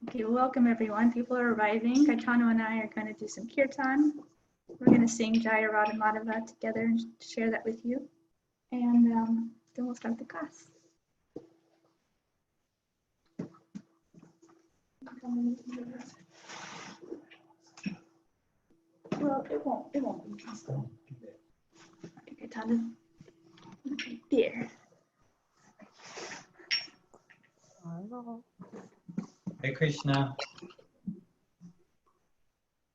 Okay, welcome everyone. People are arriving. Gaetano and I are going to do some kirtan. We're going to sing Jaya Radha Madhava together and share that with you. And then we'll start the class. Well, it won't be possible. Gaetano. Okay, there. Hare Krishna.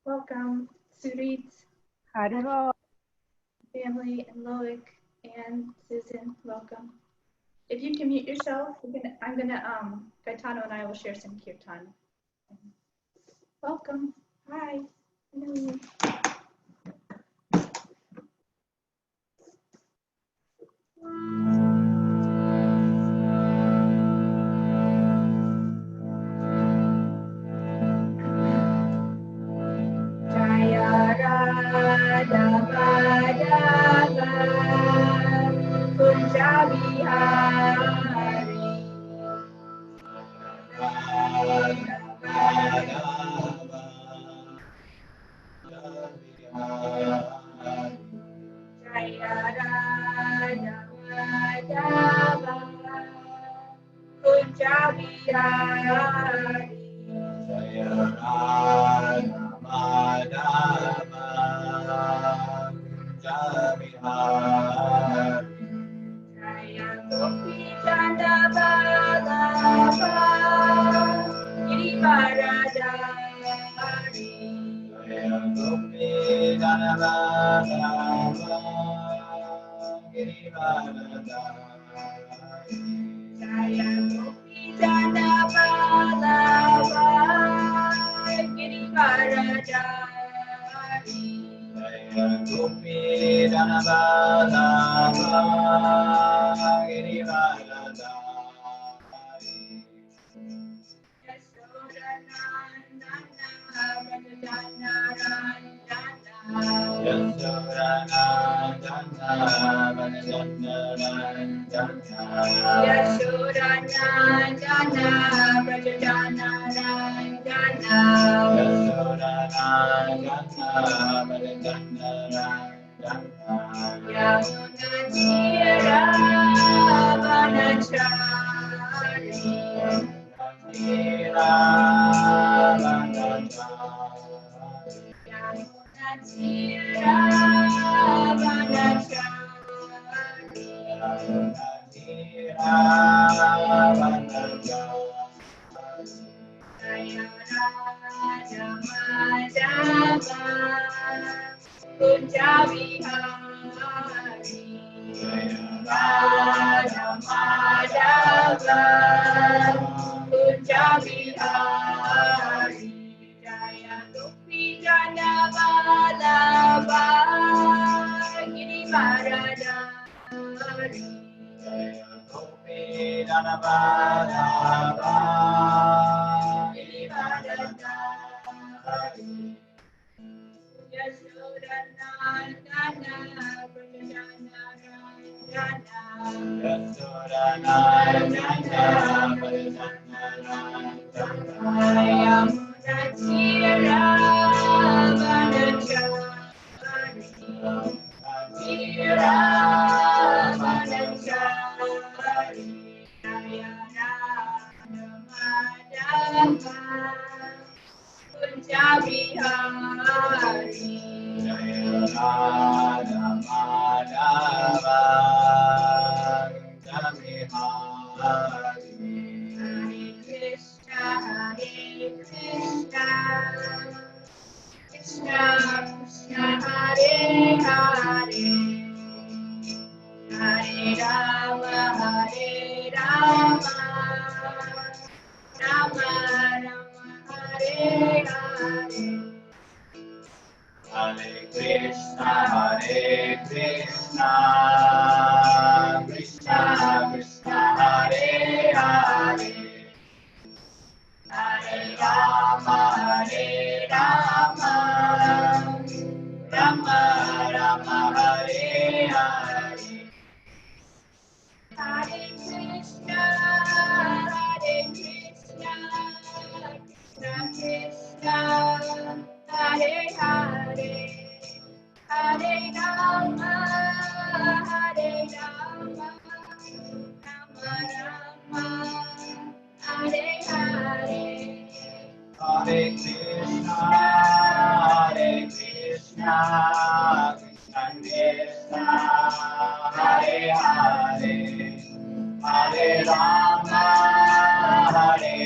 Welcome, Surit, Haribo. family, and Loic, and Susan. Welcome. If you can mute yourself, Gaetano and I will share some kirtan. Welcome. Hi. Hello. Jaya Radha Madhava Kunja Vihari Jaya Radha Madhava Kunja Vihari Jaya Radha Madhava Kunja Jaya Gopi Chanda Balava Girivaradari Jaya Gopi Dhanavadava Girivaradari Jaya Gopi Chanda Balava Girivaradari Jaya Gopi Dhanavadava Girivaradari Yashodanandana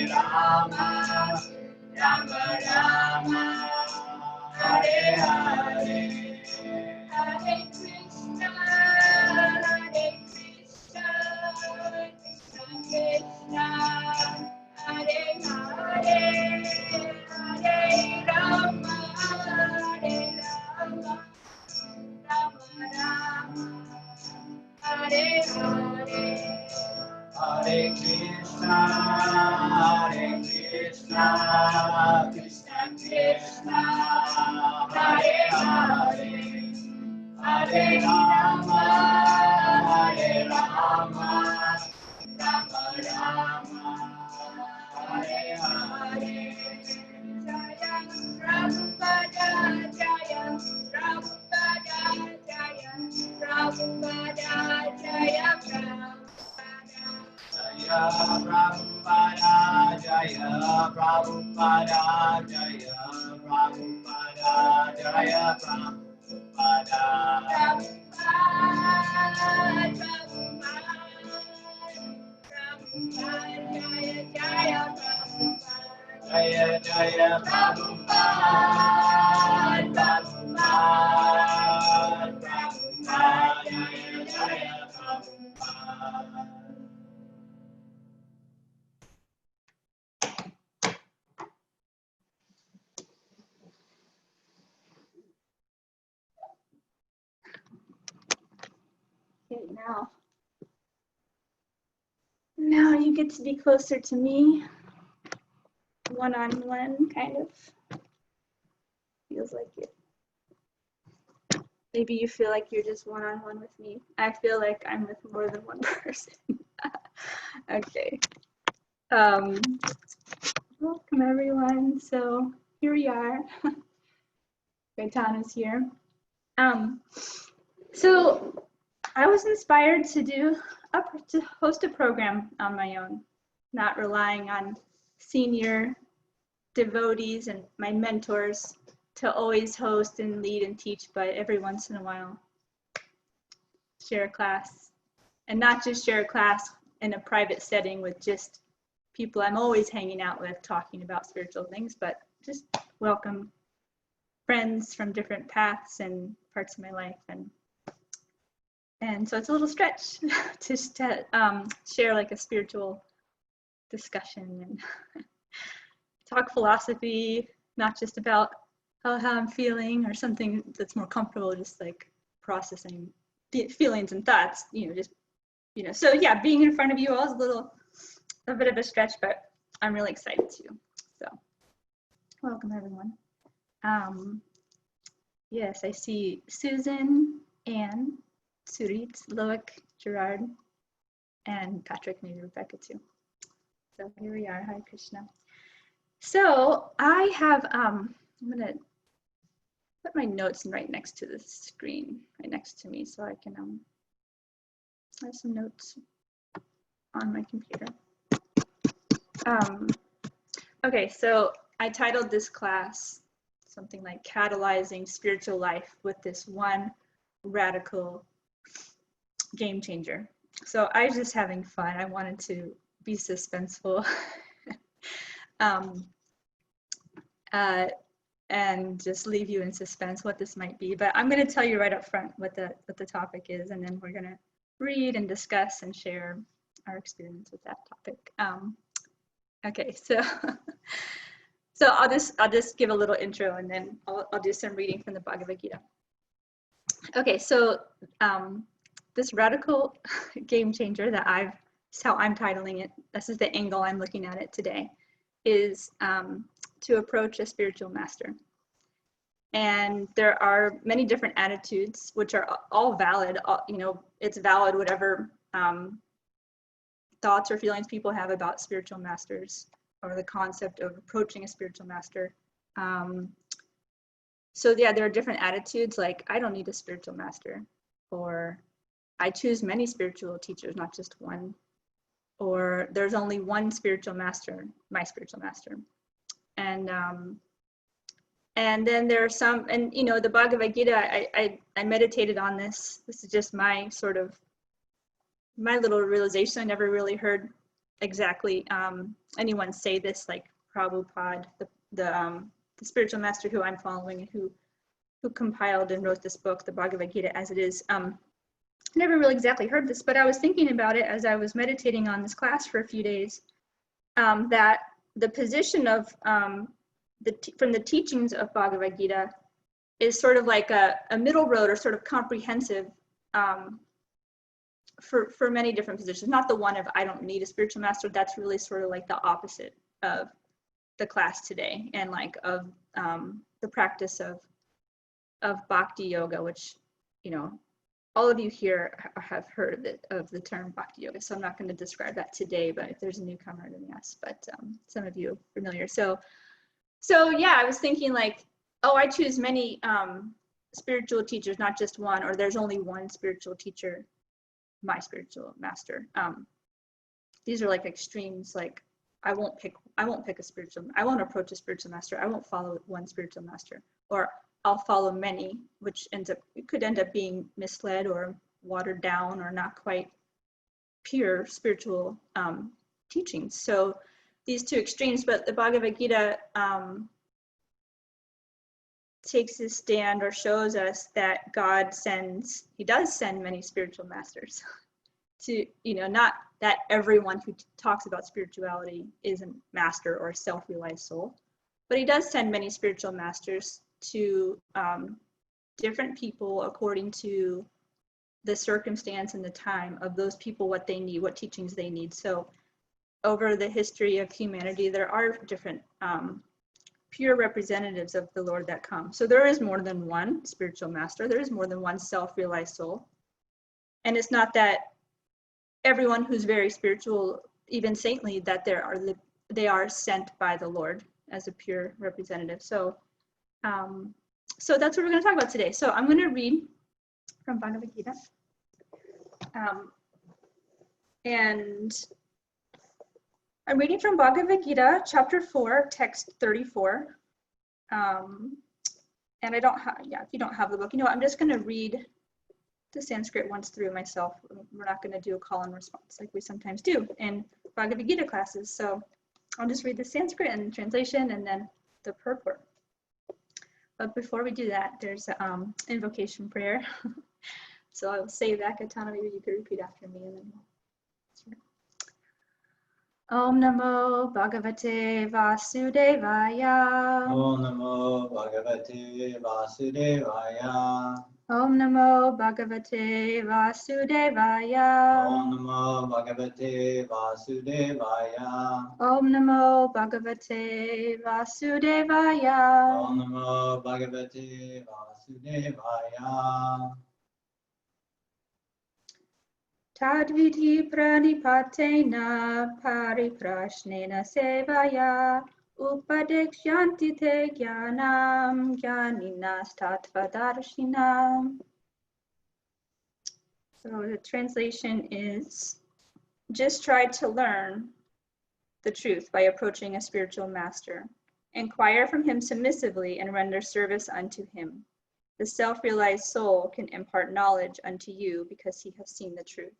Rama, Rama Rama, Hare Hare, Hare Krishna, Krishna Krishna, Hare Hare, Hare Rama, Rama Rama, Hare Hare, Hare Krishna, Krishna Krishna, Hare Hare, Hare Rama, Rama Rama, Hare Hare. Jaya Prabhupada, Jaya Prabhupada, Jaya Prabhupada, Jaya Prabhupada. Jaya Prabhupada, Jaya Prabhupada, Jaya Prabhupada, Jaya Prabhupada. Jaya Jaya Prabhupada, Prabhupada, Prabhupada, Jaya Jaya Prabhupada. Okay, now you get to be closer to me, one-on-one, kind of. Feels like it. Maybe you feel like you're just one-on-one with me. I feel like I'm with more than one person. Okay. Welcome everyone. So here we are. Gaetana's here. So I was inspired to host a program on my own, not relying on senior devotees and my mentors to always host and lead and teach, but every once in a while share a class, and not just share a class in a private setting with just people I'm always hanging out with talking about spiritual things, but just welcome friends from different paths and parts of my life. And so it's a little stretch to share like a spiritual discussion and talk philosophy, not just about how I'm feeling or something that's more comfortable, just like processing feelings and thoughts, so yeah, being in front of you all is a bit of a stretch, but I'm really excited too. So welcome everyone. Yes, I see Susan, Anne, Surit, Loic, Gerard, and Patrick, maybe Rebecca too. So here we are. Hare Krishna. So I have, I'm gonna put my notes right next to the screen, right next to me, so I can have some notes on my computer. Okay, so I titled this class something like Catalyzing Spiritual Life with this one radical game changer. So I was just having fun. I wanted to be suspenseful and just leave you in suspense what this might be. But I'm going to tell you right up front what the topic is, and then we're going to read and discuss and share our experience with that topic. Okay, so I'll just give a little intro, and then I'll do some reading from the Bhagavad Gita. Okay, so this radical game changer that's how I'm titling it, this is the angle I'm looking at it today, is to approach a spiritual master. And there are many different attitudes, which are all valid. It's valid whatever thoughts or feelings people have about spiritual masters or the concept of approaching a spiritual master. So yeah, there are different attitudes, like I don't need a spiritual master, or I choose many spiritual teachers, not just one, or there's only one spiritual master, my spiritual master. And then there are some, and the Bhagavad Gita, I meditated on this. This is just my little realization. I never really heard exactly anyone say this, like Prabhupada, the spiritual master who I'm following and who compiled and wrote this book, the Bhagavad Gita as it is. I never really exactly heard this, but I was thinking about it as I was meditating on this class for a few days, that the position of from the teachings of Bhagavad Gita is sort of like a middle road, or sort of comprehensive for many different positions. Not the one of I don't need a spiritual master. That's really sort of like the opposite of the class today, and like of the practice of bhakti yoga, which, you know, all of you here have heard of the term bhakti yoga, so I'm not going to describe that today, but if there's a newcomer, then yes, but some of you are familiar. So yeah, I was thinking like, oh, I choose many spiritual teachers, not just one, or there's only one spiritual teacher, my spiritual master. These are like extremes. Like I won't approach a spiritual master. I won't follow one spiritual master, or I'll follow many, which could end up being misled or watered down or not quite pure spiritual teachings. So these two extremes, but the Bhagavad Gita takes this stand, or shows us that God he does send many spiritual masters to, you know, not that everyone who talks about spirituality is a master or a self-realized soul, but he does send many spiritual masters to different people according to the circumstance and the time of those people, what they need, what teachings they need. So over the history of humanity, there are different pure representatives of the Lord that come. So there is more than one spiritual master. There is more than one self-realized soul. And it's not that everyone who's very spiritual, even saintly, that they are sent by the Lord as a pure representative. So that's what we're going to talk about today. So I'm going to read from Bhagavad Gita. And I'm reading from Bhagavad Gita, chapter 4, text 34. And I don't have, if you don't have the book, you know what, I'm just going to read the Sanskrit once through myself. We're not going to do a call and response like we sometimes do in Bhagavad Gita classes. So I'll just read the Sanskrit and translation and then the purport. But before we do that, there's an invocation prayer. So I will say that, Katana, maybe you could repeat after me, and then we'll start. Om Namo Bhagavate Vasudevaya. Om Namo Bhagavate Vasudevaya. Om Namo Bhagavate Vasudevaya. Om Namo Bhagavate Vasudevaya. Om Namo Bhagavate Vasudevaya. Om Namo Bhagavate Vasudevaya. Tadviti pranipatena pariprashnena sevaya upadekshanti te jnanam jnaninas tattvadarshina. So the translation is, just try to learn the truth by approaching a spiritual master. Inquire from him submissively and render service unto him. The self-realized soul can impart knowledge unto you because he has seen the truth.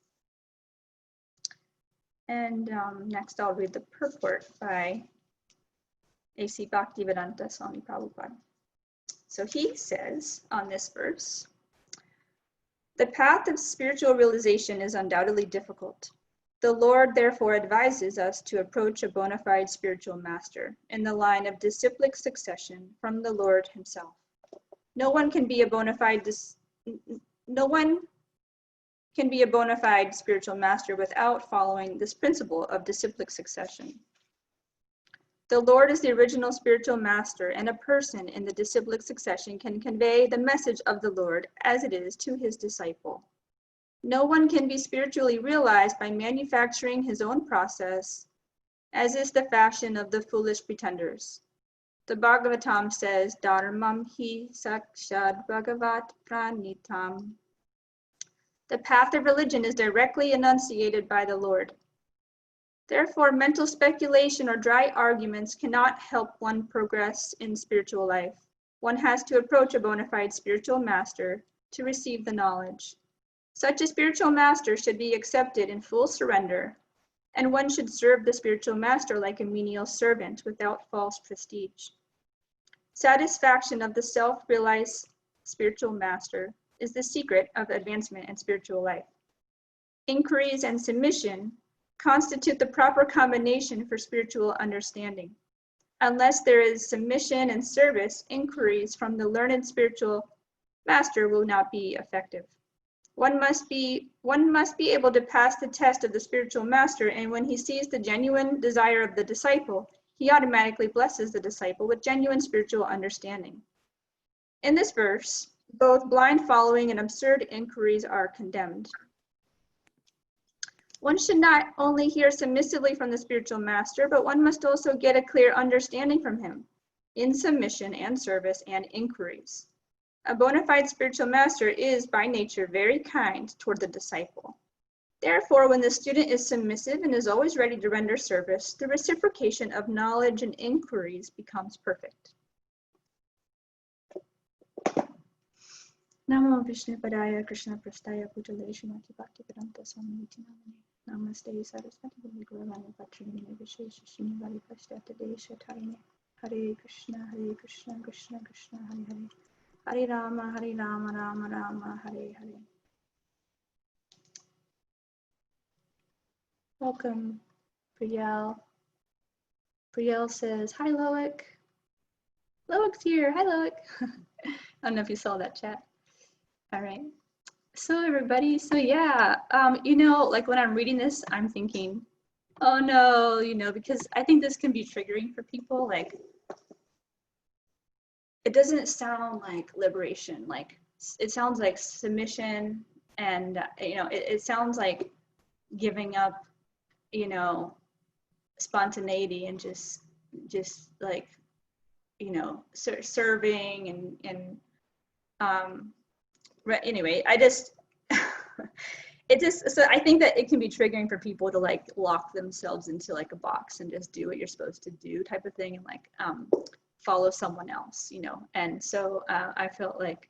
And next I'll read the purport by A.C. Bhaktivedanta Swami Prabhupada. So he says on this verse, the path of spiritual realization is undoubtedly difficult. The Lord therefore advises us to approach a bona fide spiritual master in the line of disciplic succession from the Lord himself. No one can be a bona fide spiritual master without following this principle of disciplic succession. The Lord is the original spiritual master, and a person in the disciplic succession can convey the message of the Lord as it is to his disciple. No one can be spiritually realized by manufacturing his own process, as is the fashion of the foolish pretenders. The Bhagavatam says, Dharmam hi sakshad bhagavat pranitam. The path of religion is directly enunciated by the Lord. Therefore, mental speculation or dry arguments cannot help one progress in spiritual life. One has to approach a bona fide spiritual master to receive the knowledge. Such a spiritual master should be accepted in full surrender, and one should serve the spiritual master like a menial servant without false prestige. Satisfaction of the self-realized spiritual master is the secret of advancement in spiritual life. Inquiries and submission constitute the proper combination for spiritual understanding. Unless there is submission and service, inquiries from the learned spiritual master will not be effective. One must be able to pass the test of the spiritual master, and when he sees the genuine desire of the disciple, he automatically blesses the disciple with genuine spiritual understanding. In this verse, both blind following and absurd inquiries are condemned. One should not only hear submissively from the spiritual master, but one must also get a clear understanding from him in submission and service and inquiries. A bona fide spiritual master is by nature very kind toward the disciple. Therefore, when the student is submissive and is always ready to render service, the reciprocation of knowledge and inquiries becomes perfect. Namo Vishnu Padaya Krishna Prastaya Pujale Shrimati Bhaktivedanta Swami Namane. Namaste Saraswati Devi Gauravani Patramini Vishesha Srinivali Pashtata Desha Tarine. Hare Krishna, Krishna Krishna, Hare Hare. Hare Rama, Rama Rama, Hare Hare. Welcome, Priyal. Priyal says, hi, Loic. Loic's here. Hi, Loic. I don't know if you saw that chat. All right. So everybody, so yeah, like when I'm reading this, I'm thinking, oh no, because I think this can be triggering for people. Like, it doesn't sound like liberation. Like, it sounds like submission, and it sounds like giving up, spontaneity and just like, serving and anyway, so I think that it can be triggering for people to like lock themselves into like a box and just do what you're supposed to do type of thing, and like follow someone else, and so I felt like,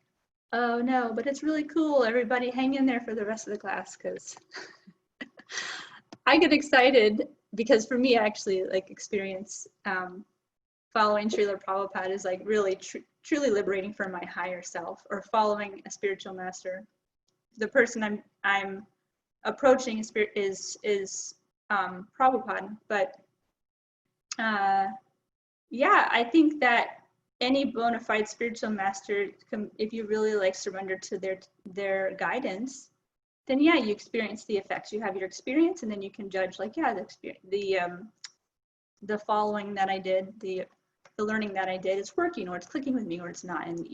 oh no, but it's really cool, everybody hang in there for the rest of the class, because I get excited, because for me, actually, like, experience following Srila Prabhupada is like really truly liberating for my higher self, or following a spiritual master. The person I'm approaching is Prabhupada, but yeah, I think that any bona fide spiritual master, if you really like surrender to their guidance, then yeah, you experience the effects. You have your experience, and then you can judge, like, yeah, the following that I did, the learning that I did is working, or it's clicking with me, or it's not. And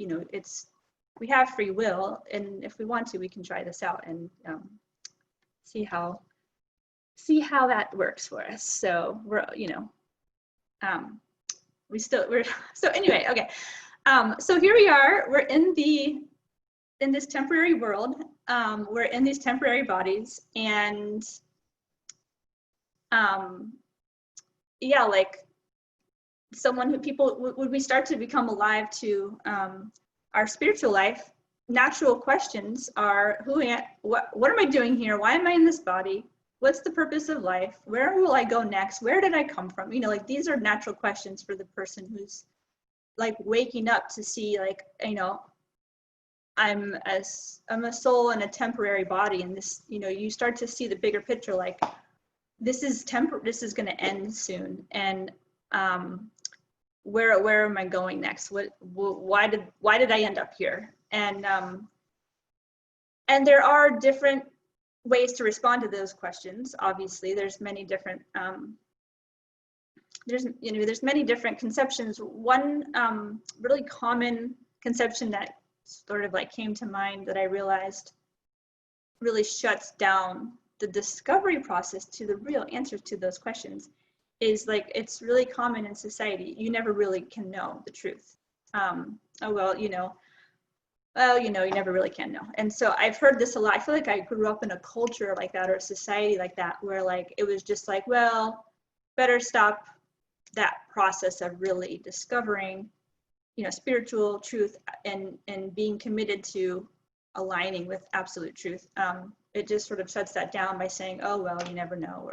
we have free will, and if we want to, we can try this out and see how that works for us. So we're so anyway, okay. So here we are. We're in this temporary world. We're in these temporary bodies, and yeah, like when we start to become alive to our spiritual life, natural questions are, what am I doing here? Why am I in this body? What's the purpose of life? Where will I go next? Where did I come from? Like, these are natural questions for the person who's like waking up to see, like, I'm a soul in a temporary body, and this, you start to see the bigger picture, like, this is going to end soon, and where am I going next? Why did I end up here? And there are different ways to respond to those questions. Obviously, there's many different there's many different conceptions. One really common conception that sort of like came to mind, that I realized really shuts down the discovery process to the real answers to those questions, is like, it's really common in society. You never really can know the truth. You never really can know. And so I've heard this a lot. I feel like I grew up in a culture like that, or a society like that, where like it was just like, well, better stop that process of really discovering, spiritual truth and being committed to aligning with absolute truth. It just sort of shuts that down by saying, oh, well, you never know,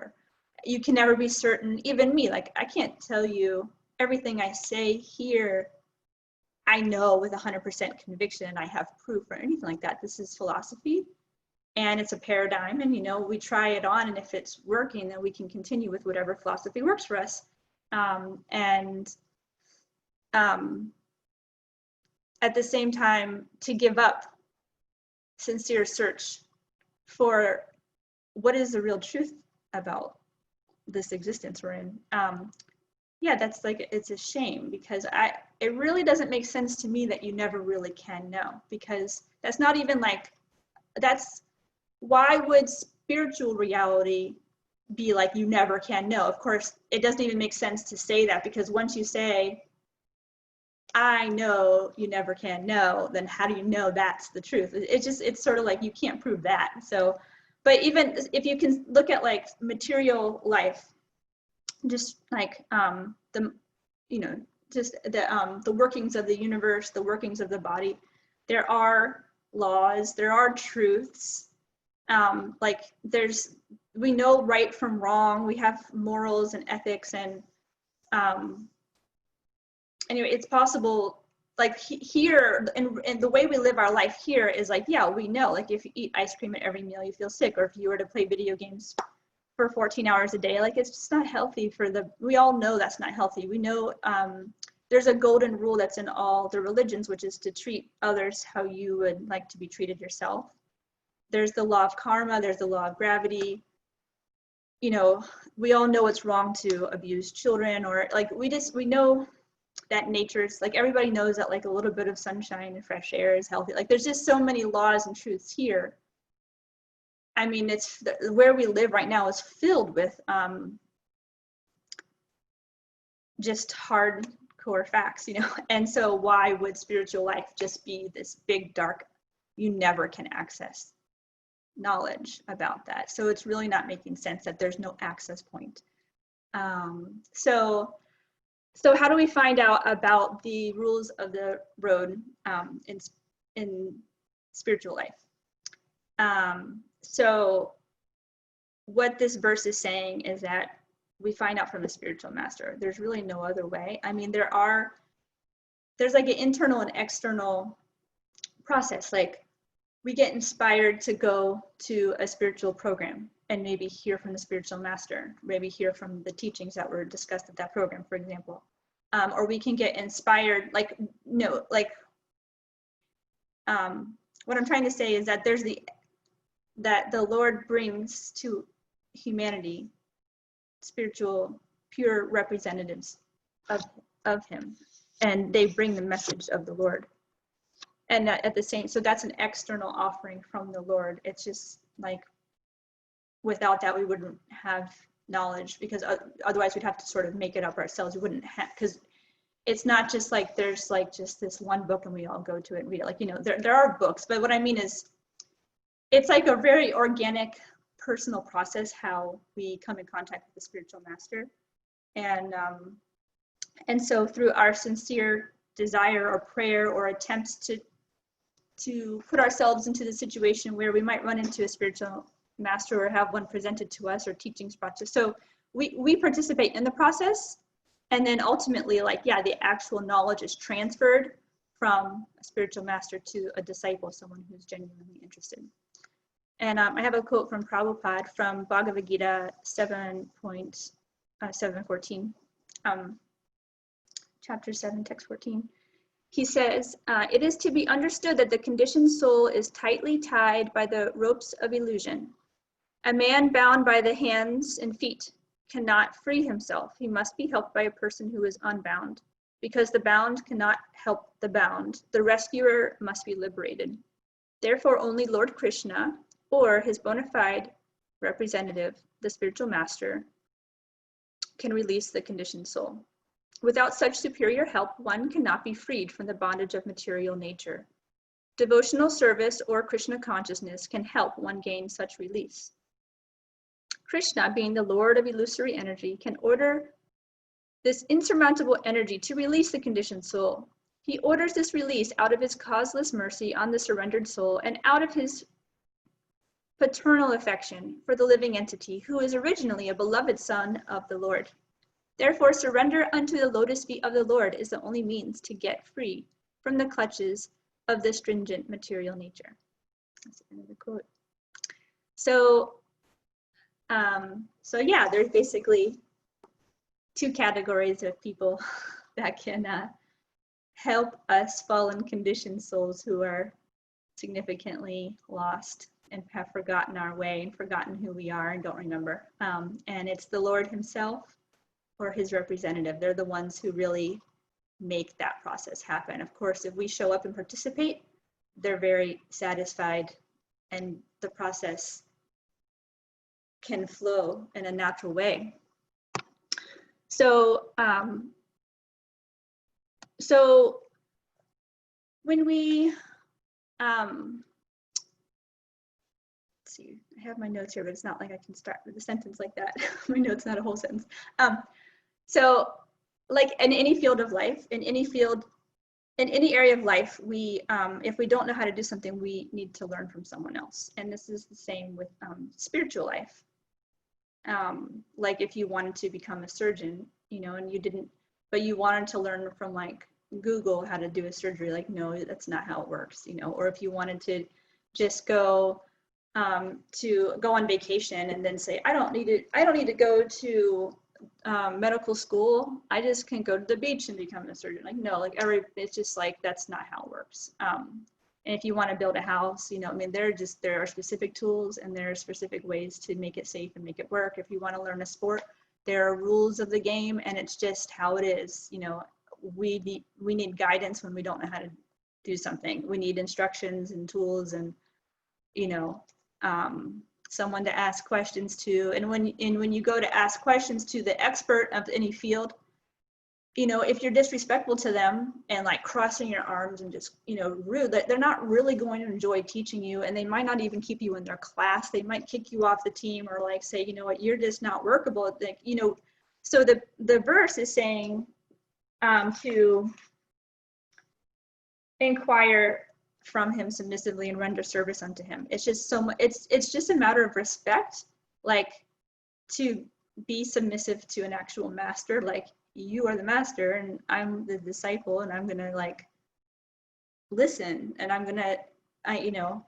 you can never be certain. Even me, like I can't tell you everything I say here I know with 100% conviction, I have proof or anything like that. This is philosophy and it's a paradigm, and we try it on, and if it's working, then we can continue with whatever philosophy works for us. At the same time, to give up sincere search for what is the real truth about this existence we're in. Yeah, that's like, it's a shame, because it really doesn't make sense to me that you never really can know, because that's not even like, why would spiritual reality be like you never can know? Of course, it doesn't even make sense to say that, because once you say, I know you never can know, then how do you know that's the truth? It's sort of like you can't prove that. So, but even if you can look at like material life, just like the workings of the universe, the workings of the body, there are laws, there are truths. We know right from wrong, we have morals and ethics, and anyway, it's possible, like here, and the way we live our life here is like, yeah, we know, like if you eat ice cream at every meal, you feel sick, or if you were to play video games for 14 hours a day, like it's just not healthy we all know that's not healthy. We know there's a golden rule that's in all the religions, which is to treat others how you would like to be treated yourself. There's the law of karma, there's the law of gravity. We all know it's wrong to abuse children, or like we know that nature's, like everybody knows that like a little bit of sunshine and fresh air is healthy. Like there's just so many laws and truths here. I mean, it's where we live right now is filled with just hardcore facts, and so why would spiritual life just be this big dark, you never can access knowledge about that? So it's really not making sense that there's no access point. So how do we find out about the rules of the road in spiritual life? So what this verse is saying is that we find out from the spiritual master. There's really no other way. I mean, there's like an internal and external process. Like we get inspired to go to a spiritual program and maybe hear from the spiritual master, maybe hear from the teachings that were discussed at that program, for example. Or we can get inspired, what I'm trying to say is that that the Lord brings to humanity spiritual, pure representatives of him, and they bring the message of the Lord. And so that's an external offering from the Lord. It's just like, without that, we wouldn't have knowledge, because otherwise we'd have to sort of make it up ourselves. We wouldn't have, because it's not just like there's like just this one book and we all go to it and read it. Like, there are books, but what I mean is it's like a very organic, personal process how we come in contact with the spiritual master. And so through our sincere desire or prayer or attempts to put ourselves into the situation where we might run into a spiritual master or have one presented to us or teachings brought to us. So we participate in the process, and then ultimately, like, yeah, the actual knowledge is transferred from a spiritual master to a disciple, someone who's genuinely interested. And I have a quote from Prabhupada from Bhagavad Gita 7.714, chapter 7, text 14. He says, it is to be understood that the conditioned soul is tightly tied by the ropes of illusion. A man bound by the hands and feet cannot free himself. He must be helped by a person who is unbound. Because the bound cannot help the bound, the rescuer must be liberated. Therefore, only Lord Krishna, or his bona fide representative, the spiritual master, can release the conditioned soul. Without such superior help, one cannot be freed from the bondage of material nature. Devotional service or Krishna consciousness can help one gain such release. Krishna, being the Lord of illusory energy, can order this insurmountable energy to release the conditioned soul. He orders this release out of his causeless mercy on the surrendered soul and out of his paternal affection for the living entity who is originally a beloved son of the Lord. Therefore, surrender unto the lotus feet of the Lord is the only means to get free from the clutches of the stringent material nature. That's the end of the quote. So yeah, there's basically two categories of people that can help us fallen conditioned souls who are significantly lost and have forgotten our way and forgotten who we are and don't remember. And it's the Lord himself or his representative. They're the ones who really make that process happen. Of course, if we show up and participate, they're very satisfied and the process can flow in a natural way. So when we, let's see, I have my notes here, but it's not like I can start with a sentence like that. My note's not a whole sentence. So like in any field of life, in any field, in any area of life, we, if we don't know how to do something, we need to learn from someone else. And this is the same with spiritual life. Like if you wanted to become a surgeon, you know, and you didn't, but you wanted to learn from like Google how to do a surgery, like, no, that's not how it works, you know. Or if you wanted to just go on vacation and then say, I don't need to go to medical school, I just can go to the beach and become a surgeon. Like, no, like it's just like, that's not how it works. And if you want to build a house, you know, I mean, there are specific tools and there are specific ways to make it safe and make it work. If you want to learn a sport, there are rules of the game and it's just how it is. You know, we need guidance when we don't know how to do something. We need instructions and tools and, you know, someone to ask questions to. And when you go to ask questions to the expert of any field, you know, if you're disrespectful to them and like crossing your arms and just, you know, rude, they're not really going to enjoy teaching you, and they might not even keep you in their class. They might kick you off the team or like say, you know what, you're just not workable. Like, you know, so the verse is saying to inquire from him submissively and render service unto him. It's just so much, it's just a matter of respect, like to be submissive to an actual master. Like, you are the master and I'm the disciple, and I'm gonna like listen, and I'm gonna you know,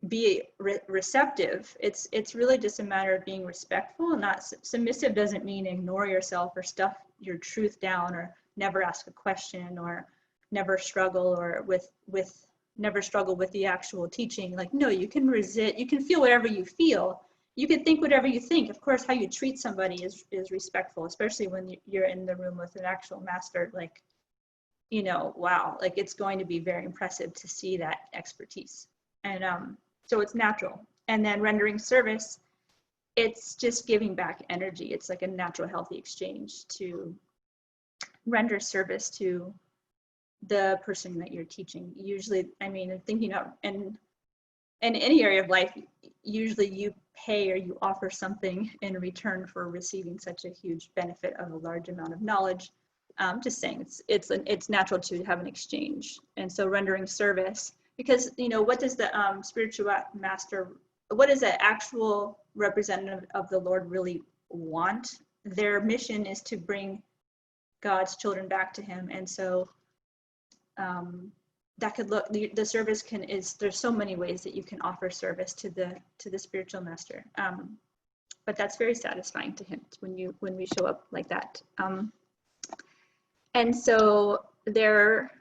be receptive. It's really just a matter of being respectful. Not submissive doesn't mean ignore yourself or stuff your truth down or never ask a question or never struggle or never struggle with the actual teaching. Like, no, you can resist, you can feel whatever you feel. You can think whatever you think. Of course, how you treat somebody is respectful, especially when you're in the room with an actual master. Like, you know, wow, like it's going to be very impressive to see that expertise. And so it's natural. And then rendering service, it's just giving back energy. It's like a natural, healthy exchange to render service to the person that you're teaching. Usually, I mean, thinking of, and in any area of life, usually you pay or you offer something in return for receiving such a huge benefit of a large amount of knowledge. Just saying, it's natural to have an exchange. And so rendering service, because, you know, what does the spiritual master, what does the actual representative of the Lord really want? Their mission is to bring God's children back to him. And so that could look, the service there's so many ways that you can offer service to the spiritual master, but that's very satisfying to him when we show up like that. And so there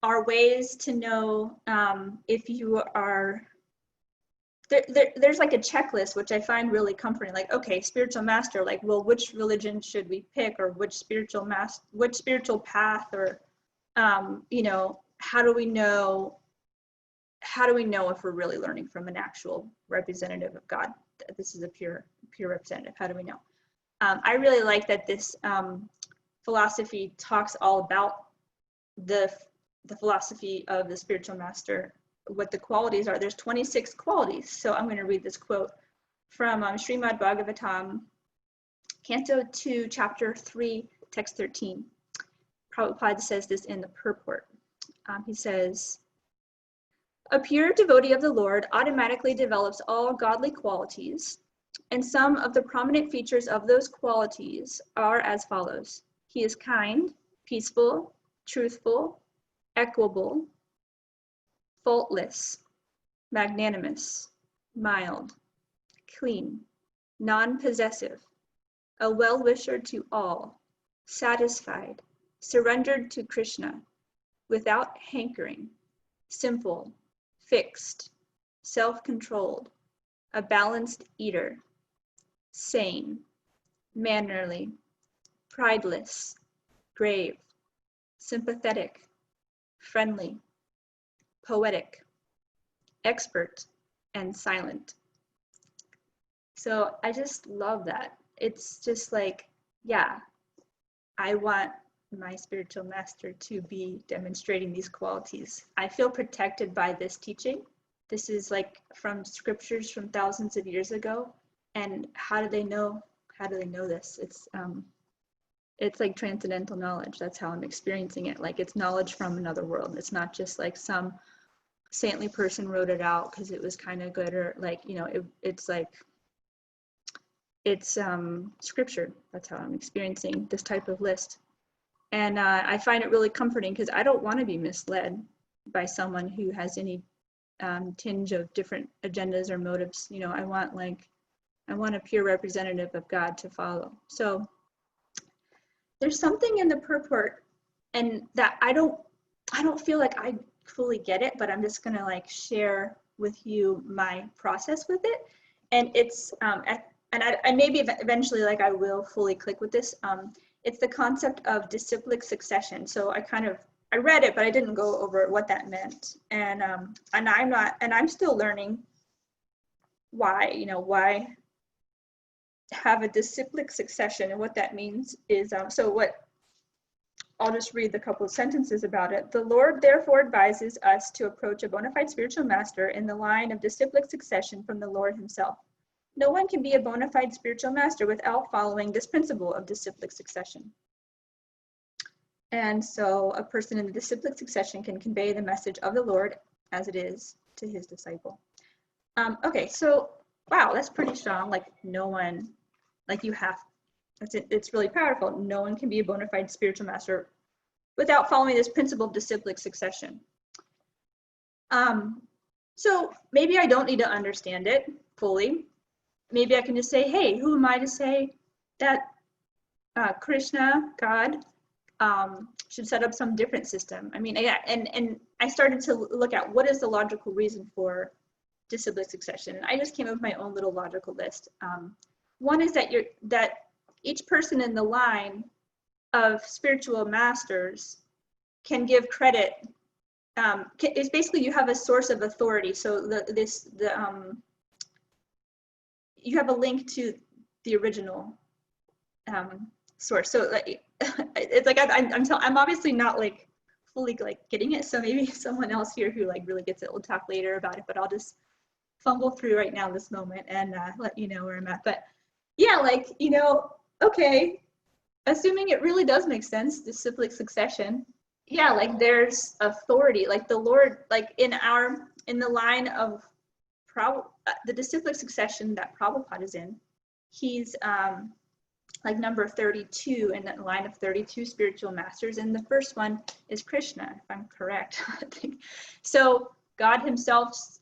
are ways to know if you are there's like a checklist, which I find really comforting. Like, okay, spiritual master, like, well, which religion should we pick, or which spiritual path, or you know, how do we know if we're really learning from an actual representative of God? This is a pure representative. How do we know? I really like that this philosophy talks all about the philosophy of the spiritual master, what the qualities are. There's 26 qualities. So I'm going to read this quote from Srimad Bhagavatam, Canto 2, Chapter 3, Text 13. Prabhupada says this in the purport. He says, A pure devotee of the Lord automatically develops all godly qualities, and some of the prominent features of those qualities are as follows. He is kind, peaceful, truthful, equable, faultless, magnanimous, mild, clean, non-possessive, a well-wisher to all, satisfied, surrendered to Krishna, without hankering, simple, fixed, self-controlled, a balanced eater, sane, mannerly, prideless, grave, sympathetic, friendly, poetic, expert, and silent. So I just love that. It's just like, yeah, I want my spiritual master to be demonstrating these qualities. I feel protected by this teaching. This is like from scriptures from thousands of years ago. And how do they know? How do they know this? It's like transcendental knowledge. That's how I'm experiencing it. Like it's knowledge from another world. It's not just like some saintly person wrote it out because it was kind of good, or like, you know, it's like, it's scripture. That's how I'm experiencing this type of list. And I find it really comforting because I don't want to be misled by someone who has any tinge of different agendas or motives. You know, I want a pure representative of God to follow. So there's something in the purport, and that I don't feel like I fully get it, but I'm just gonna like share with you my process with it. And it's and maybe eventually like I will fully click with this. It's the concept of disciplic succession. So I read it, but I didn't go over what that meant. And I'm still learning why have a disciplic succession, and what that means is, I'll just read the couple of sentences about it. The Lord therefore advises us to approach a bona fide spiritual master in the line of disciplic succession from the Lord himself. No one can be a bona fide spiritual master without following this principle of disciplic succession. And so a person in the disciplic succession can convey the message of the Lord as it is to his disciple. Okay, so wow, that's pretty strong. Like no one, like you have, it's really powerful. No one can be a bona fide spiritual master without following this principle of disciplic succession. So maybe I don't need to understand it fully. Maybe I can just say, hey, who am I to say that Krishna, God, should set up some different system? I mean, and I started to look at what is the logical reason for disciplic succession, and I just came up with my own little logical list. One is that each person in the line of spiritual masters can give credit. It's basically you have a source of authority. So you have a link to the original source. So it's like I'm obviously not like fully like getting it. So maybe someone else here who like really gets it will talk later about it. But I'll just fumble through right now this moment and let you know where I'm at. But yeah, like, you know, okay, assuming it really does make sense, disciplic succession. Yeah, like there's authority, like the Lord, like in the line of the disciplic succession that Prabhupada is in, he's like number 32 in the line of 32 spiritual masters, and the first one is Krishna, if I'm correct. I think. So God himself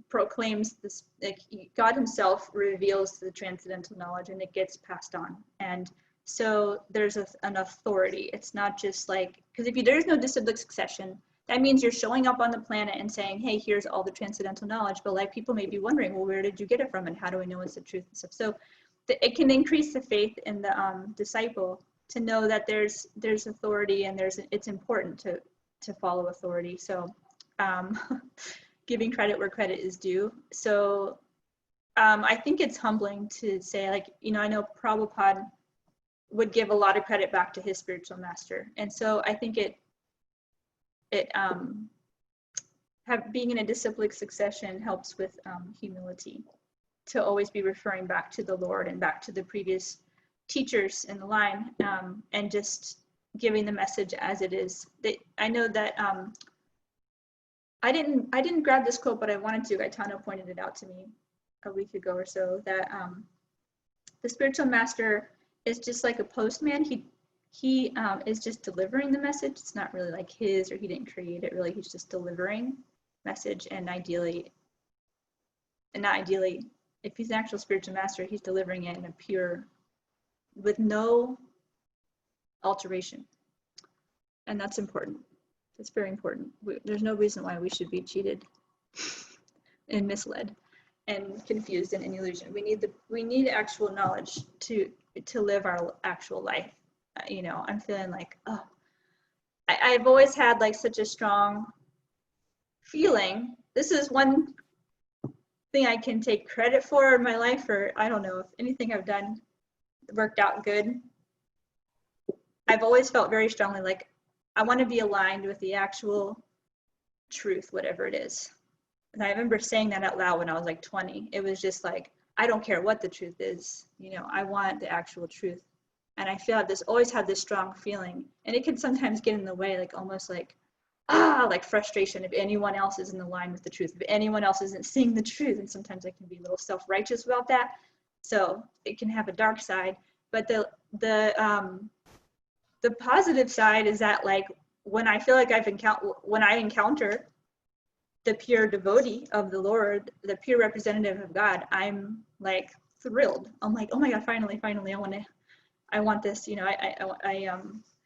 proclaims this, like God himself reveals the transcendental knowledge and it gets passed on. And so there's an authority. It's not just like, because there's no disciplic succession, that means you're showing up on the planet and saying, hey, here's all the transcendental knowledge. But like people may be wondering, well, where did you get it from and how do we know it's the truth and stuff? So it can increase the faith in the disciple to know that there's authority and it's important to follow authority. So giving credit where credit is due. So I think it's humbling to say, like, you know, I know Prabhupada would give a lot of credit back to his spiritual master. And so I think being in a disciplic succession helps with humility, to always be referring back to the Lord and back to the previous teachers in the line, and just giving the message as it is. I know that I didn't grab this quote, but I wanted to. Gaetano pointed it out to me a week ago or so, that the spiritual master is just like a postman. He is just delivering the message. It's not really like his, or he didn't create it really. He's just delivering message, and not ideally, if he's an actual spiritual master, he's delivering it in a pure, with no alteration. And that's important. It's very important. There's no reason why we should be cheated and misled and confused and in illusion. We need actual knowledge to live our actual life. You know, I'm feeling like, oh, I've always had like such a strong feeling. This is one thing I can take credit for in my life, or I don't know if anything I've done worked out good. I've always felt very strongly like I want to be aligned with the actual truth, whatever it is. And I remember saying that out loud when I was like 20. It was just like, I don't care what the truth is, you know, I want the actual truth. And I feel always had this strong feeling, and it can sometimes get in the way, like almost like, like frustration if anyone else isn't aligned with the truth, if anyone else isn't seeing the truth. And sometimes I can be a little self-righteous about that. So it can have a dark side, but the positive side is that, like, when I feel like when I encounter the pure devotee of the Lord, the pure representative of God, I'm like thrilled. I'm like, oh my God, finally, I want this, you know, I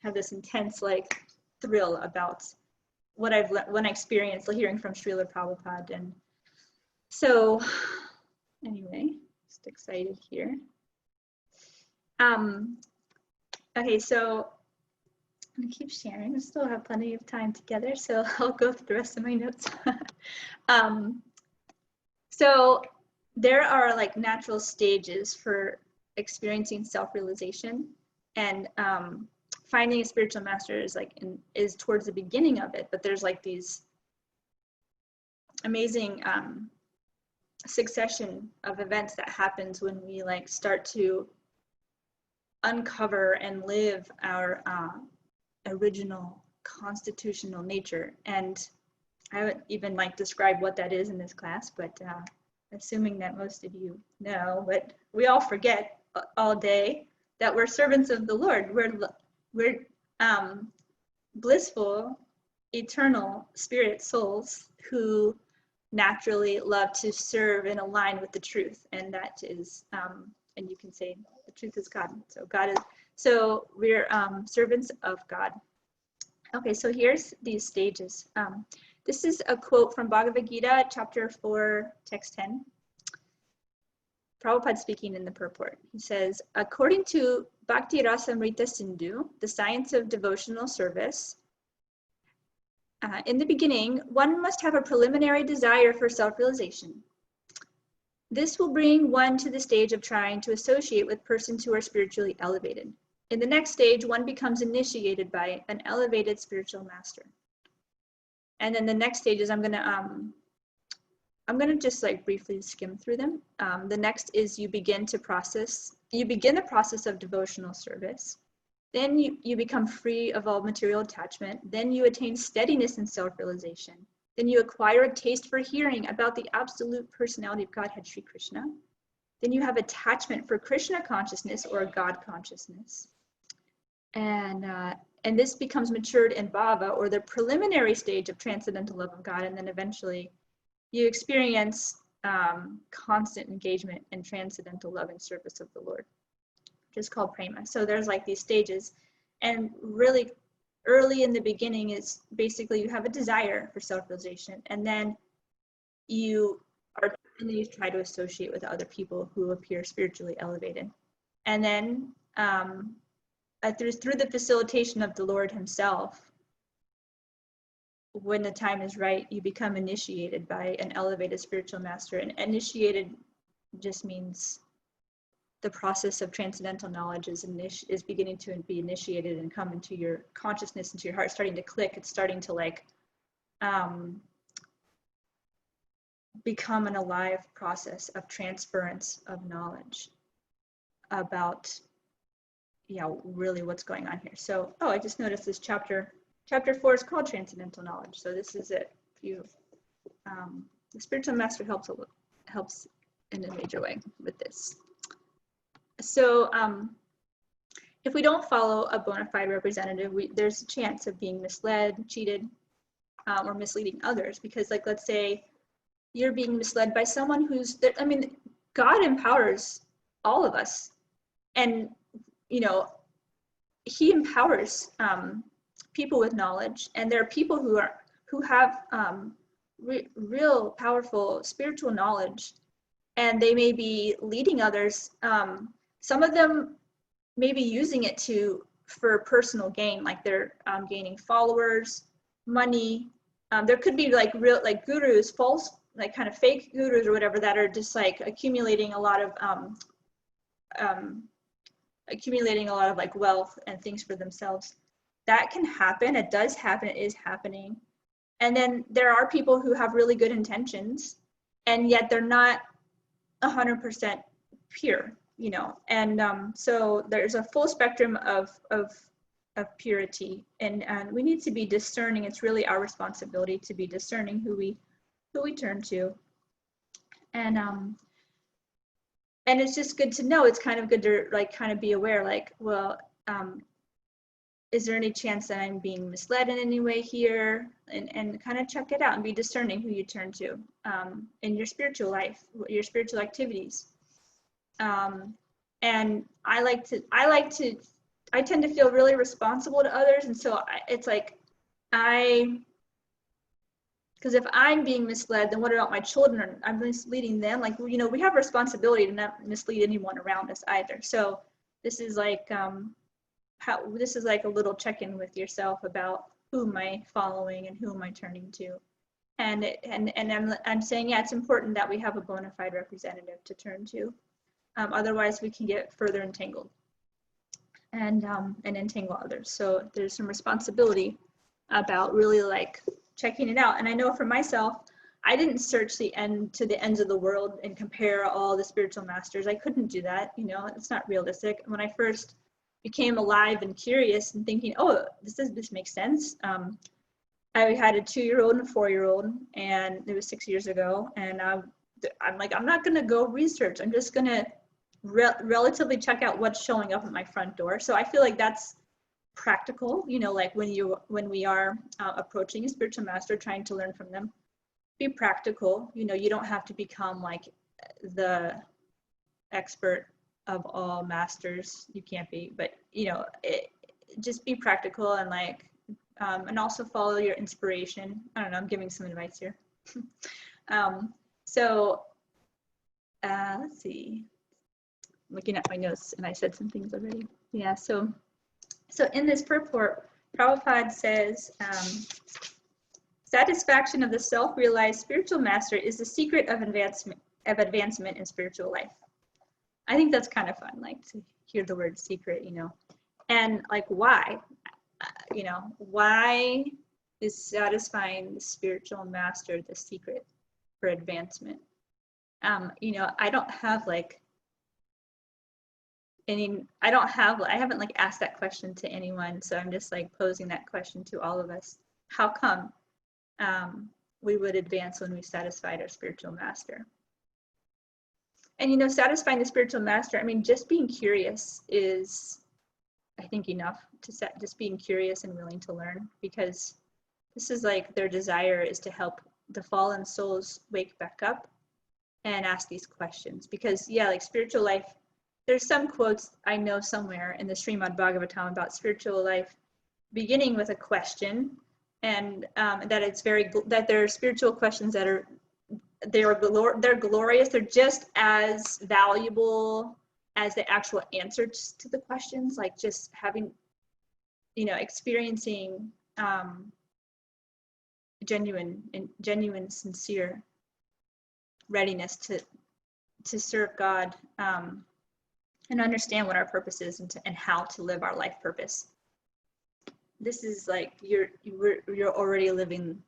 have this intense like thrill about what when I experienced hearing from Srila Prabhupada. And so anyway, just excited here. Okay, so I'm gonna keep sharing. We still have plenty of time together, so I'll go through the rest of my notes. So there are like natural stages for experiencing self-realization, and finding a spiritual master is towards the beginning of it. But there's like these amazing succession of events that happens when we like start to uncover and live our original constitutional nature. And I haven't even like described what that is in this class, but assuming that most of you know, but we all forget all day that we're servants of the Lord. We're blissful, eternal spirit souls who naturally love to serve and align with the truth, and that is, and you can say the truth is God. So we're servants of God. Okay, so here's these stages. This is a quote from Bhagavad Gita, chapter 4, text 10. Prabhupada speaking in the purport. He says, according to Bhakti Rasamrita Sindhu, the science of devotional service, in the beginning, one must have a preliminary desire for self-realization. This will bring one to the stage of trying to associate with persons who are spiritually elevated. In the next stage, one becomes initiated by an elevated spiritual master. And then the next stage is I'm gonna just like briefly skim through them. The next is you begin the process of devotional service. Then you become free of all material attachment. Then you attain steadiness and self-realization. Then you acquire a taste for hearing about the absolute personality of Godhead, Sri Krishna. Then you have attachment for Krishna consciousness or God consciousness. And this becomes matured in bhava, or the preliminary stage of transcendental love of God. And then eventually you experience constant engagement in transcendental love and service of the Lord, which is called prema. So there's like these stages, and really early in the beginning is basically you have a desire for self-realization, and then you try to associate with other people who appear spiritually elevated. And then through the facilitation of the Lord himself, when the time is right, you become initiated by an elevated spiritual master. And initiated just means the process of transcendental knowledge is beginning to be initiated and come into your consciousness, into your heart, starting to click. It's starting to like become an alive process of transference of knowledge about, really what's going on here. So, I just noticed this chapter 4 is called Transcendental Knowledge. So this is it. If you the spiritual master helps in a major way with this. So if we don't follow a bona fide representative, there's a chance of being misled, cheated, or misleading others. Because, like, let's say you're being misled by someone who's, I mean, God empowers all of us, and you know, He empowers people with knowledge, and there are people who have real powerful spiritual knowledge, and they may be leading others. Some of them may be using it for personal gain, like they're gaining followers, money. There could be like real, like gurus, false, like kind of fake gurus or whatever, that are just like accumulating a lot of like wealth and things for themselves. That can happen. It does happen. It is happening. And then there are people who have really good intentions, and yet they're not 100% pure, you know. And so there's a full spectrum of purity, and we need to be discerning. It's really our responsibility to be discerning who we turn to. And it's just good to know. It's kind of good to like kind of be aware, like, well, is there any chance that I'm being misled in any way here? And kind of check it out and be discerning who you turn to in your spiritual life, your spiritual activities. And I tend to feel really responsible to others, and so it's like because if I'm being misled, then what about my children? I'm misleading them. Like, you know, we have a responsibility to not mislead anyone around us either. So this is like this is like a little check-in with yourself about who am I following and who am I turning to. And I'm saying, yeah, it's important that we have a bona fide representative to turn to. Otherwise, we can get further entangled and entangle others. So there's some responsibility about really like checking it out. And I know for myself, I didn't search to the ends of the world and compare all the spiritual masters. I couldn't do that. You know, it's not realistic. When I first became alive and curious and thinking, oh, this makes sense. I had a 2-year-old and a 4-year-old, and it was 6 years ago. And I'm like, I'm not going to go research. I'm just going to relatively check out what's showing up at my front door. So I feel like that's practical, you know, like when we are approaching a spiritual master, trying to learn from them, be practical. You know, you don't have to become like the expert of all masters. You can't be, but you know, just be practical and like, and also follow your inspiration. I don't know, I'm giving some advice here. Let's see, looking at my notes, and I said some things already. Yeah, so in this purport, Prabhupada says, satisfaction of the self-realized spiritual master is the secret of advancement in spiritual life. I think that's kind of fun, like to hear the word secret, you know, and like why, you know, why is satisfying the spiritual master the secret for advancement? You know, I haven't like asked that question to anyone, so I'm just like posing that question to all of us. How come we would advance when we satisfied our spiritual master? And you know, satisfying the spiritual master, I mean, just being curious is, I think, enough to just being curious and willing to learn, because this is like their desire is to help the fallen souls wake back up and ask these questions. Because yeah, like spiritual life, there's some quotes I know somewhere in the Srimad Bhagavatam about spiritual life beginning with a question, and that there are spiritual questions that are they're glorious. They're just as valuable as the actual answers to the questions, like just having, you know, experiencing genuine, sincere readiness to serve God and understand what our purpose is and how to live our life purpose. This is like you're already living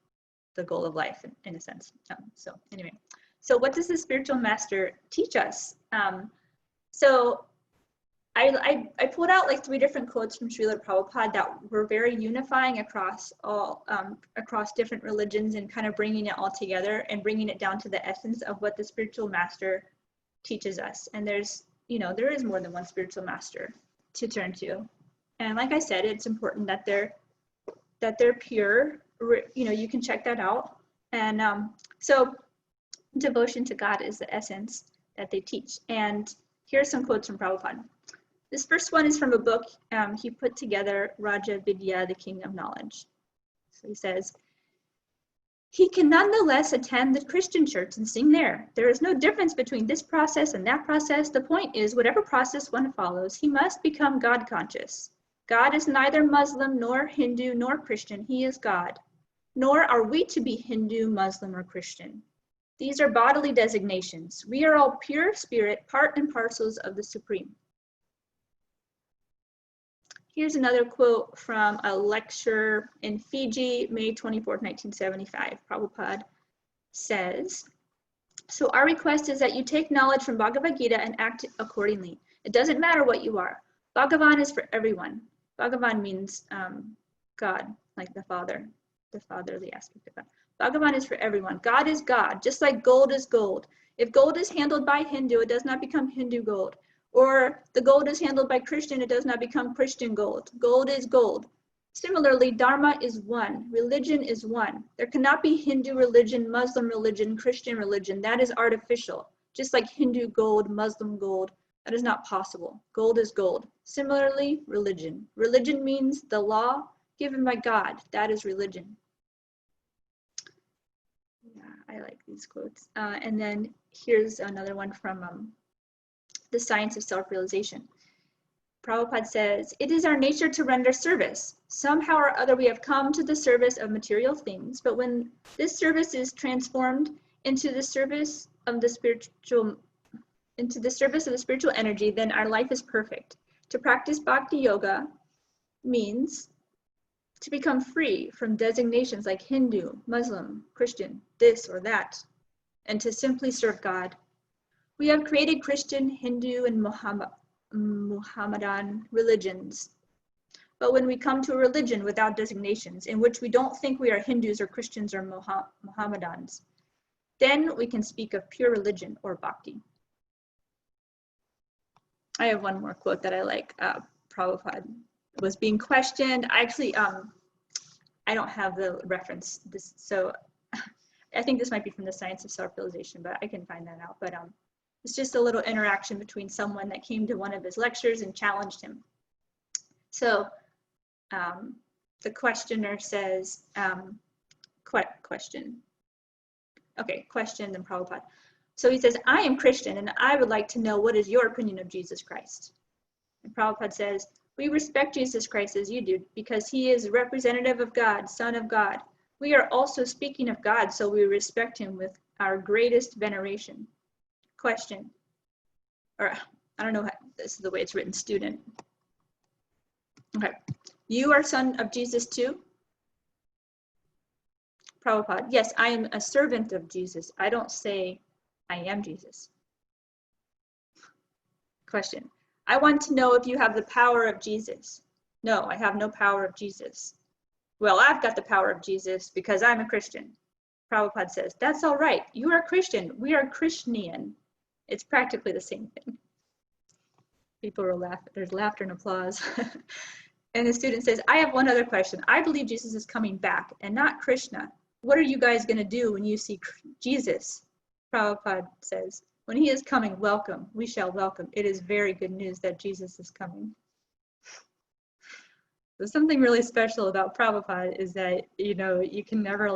the goal of life in a sense. So anyway, so what does the spiritual master teach us? So I pulled out like 3 different quotes from Srila Prabhupada that were very unifying across across different religions, and kind of bringing it all together and bringing it down to the essence of what the spiritual master teaches us. And there's, there is more than one spiritual master to turn to. And like I said, it's important that they're pure. You can check that out. And so devotion to God is the essence that they teach. And here's some quotes from Prabhupada. This first one is from a book he put together, Raja Vidya, the King of Knowledge. So he says, he can nonetheless attend the Christian church and sing there. There is no difference between this process and that process. The point is, whatever process one follows, he must become God conscious. God is neither Muslim, nor Hindu, nor Christian. He is God. Nor are we to be Hindu, Muslim, or Christian. These are bodily designations. We are all pure spirit, part and parcels of the Supreme. Here's another quote from a lecture in Fiji, May 24th, 1975. Prabhupada says, so our request is that you take knowledge from Bhagavad Gita and act accordingly. It doesn't matter what you are. Bhagavan is for everyone. Bhagavan means God, like the fatherly aspect of God. Bhagavan is for everyone. God is God, just like gold is gold. If gold is handled by Hindu, it does not become Hindu gold. Or the gold is handled by Christian, it does not become Christian gold. Gold is gold. Similarly, Dharma is one. Religion is one. There cannot be Hindu religion, Muslim religion, Christian religion. That is artificial. Just like Hindu gold, Muslim gold, that is not possible. Gold is gold. Similarly, religion. Religion means the law given by God. That is religion. Yeah, I like these quotes. And then here's another one from The Science of Self-Realization. Prabhupada says, it is our nature to render service. Somehow or other we have come to the service of material things, but when this service is transformed into the service of the spiritual energy, then our life is perfect. To practice bhakti yoga means to become free from designations like Hindu, Muslim, Christian, this or that, and to simply serve God. We have created Christian, Hindu, and Muhammadan religions. But when we come to a religion without designations, in which we don't think we are Hindus or Christians or Muhammadans, then we can speak of pure religion or bhakti. I have one more quote that I like. Prabhupada was being questioned. I actually, I don't have the reference, so I think this might be from The Science of Self-Realization, but I can find that out. But it's just a little interaction between someone that came to one of his lectures and challenged him. So the questioner says, question, then Prabhupada. So he says, I am Christian and I would like to know what is your opinion of Jesus Christ. And Prabhupada says, we respect Jesus Christ as you do because he is representative of God, Son of God. We are also speaking of God, so we respect him with our greatest veneration. Question, or I don't know how, this is the way it's written, student. Okay, you are son of Jesus too? Prabhupada, yes, I am a servant of Jesus. I don't say I am Jesus. Question, I want to know if you have the power of Jesus. No, I have no power of Jesus. Well, I've got the power of Jesus because I'm a Christian. Prabhupada says, that's all right. You are Christian. We are Christian. It's practically the same thing. People are laughing. There's laughter and applause. And the student says, I have one other question. I believe Jesus is coming back and not Krishna. What are you guys going to do when you see Jesus? Prabhupada says, when he is coming, welcome. We shall welcome. It is very good news that Jesus is coming. There's something really special about Prabhupada is that, you can never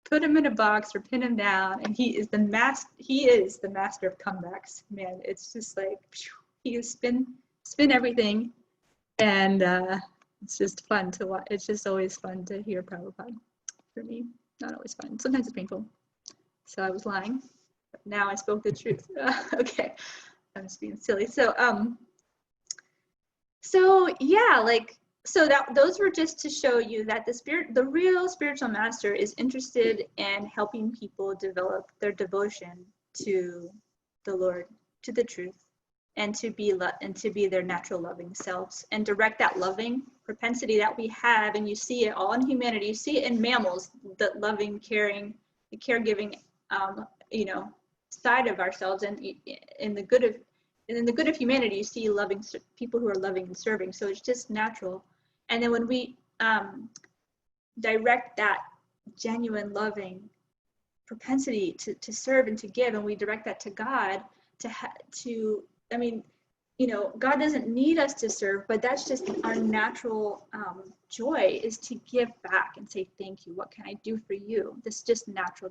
put him in a box or pin him down, and he is the master of comebacks. Man, it's just he is spin everything, and it's just fun to watch. It's just always fun to hear Prabhupada. For me, not always fun. Sometimes it's painful. So I was lying, but now I spoke the truth. Okay, I'm just being silly. So yeah, so those were just to show you that the real spiritual master is interested in helping people develop their devotion to the Lord, to the truth. and to be their natural loving selves, and direct that loving propensity that we have. And you see it all in humanity. You see it in mammals, the loving, caring, the caregiving, side of ourselves. And in the good of humanity, you see loving people who are loving and serving. So it's just natural. And then when we direct that genuine loving propensity to serve and to give, and we direct that to God, God doesn't need us to serve, but that's just our natural joy, is to give back and say, thank you. What can I do for you? This is just natural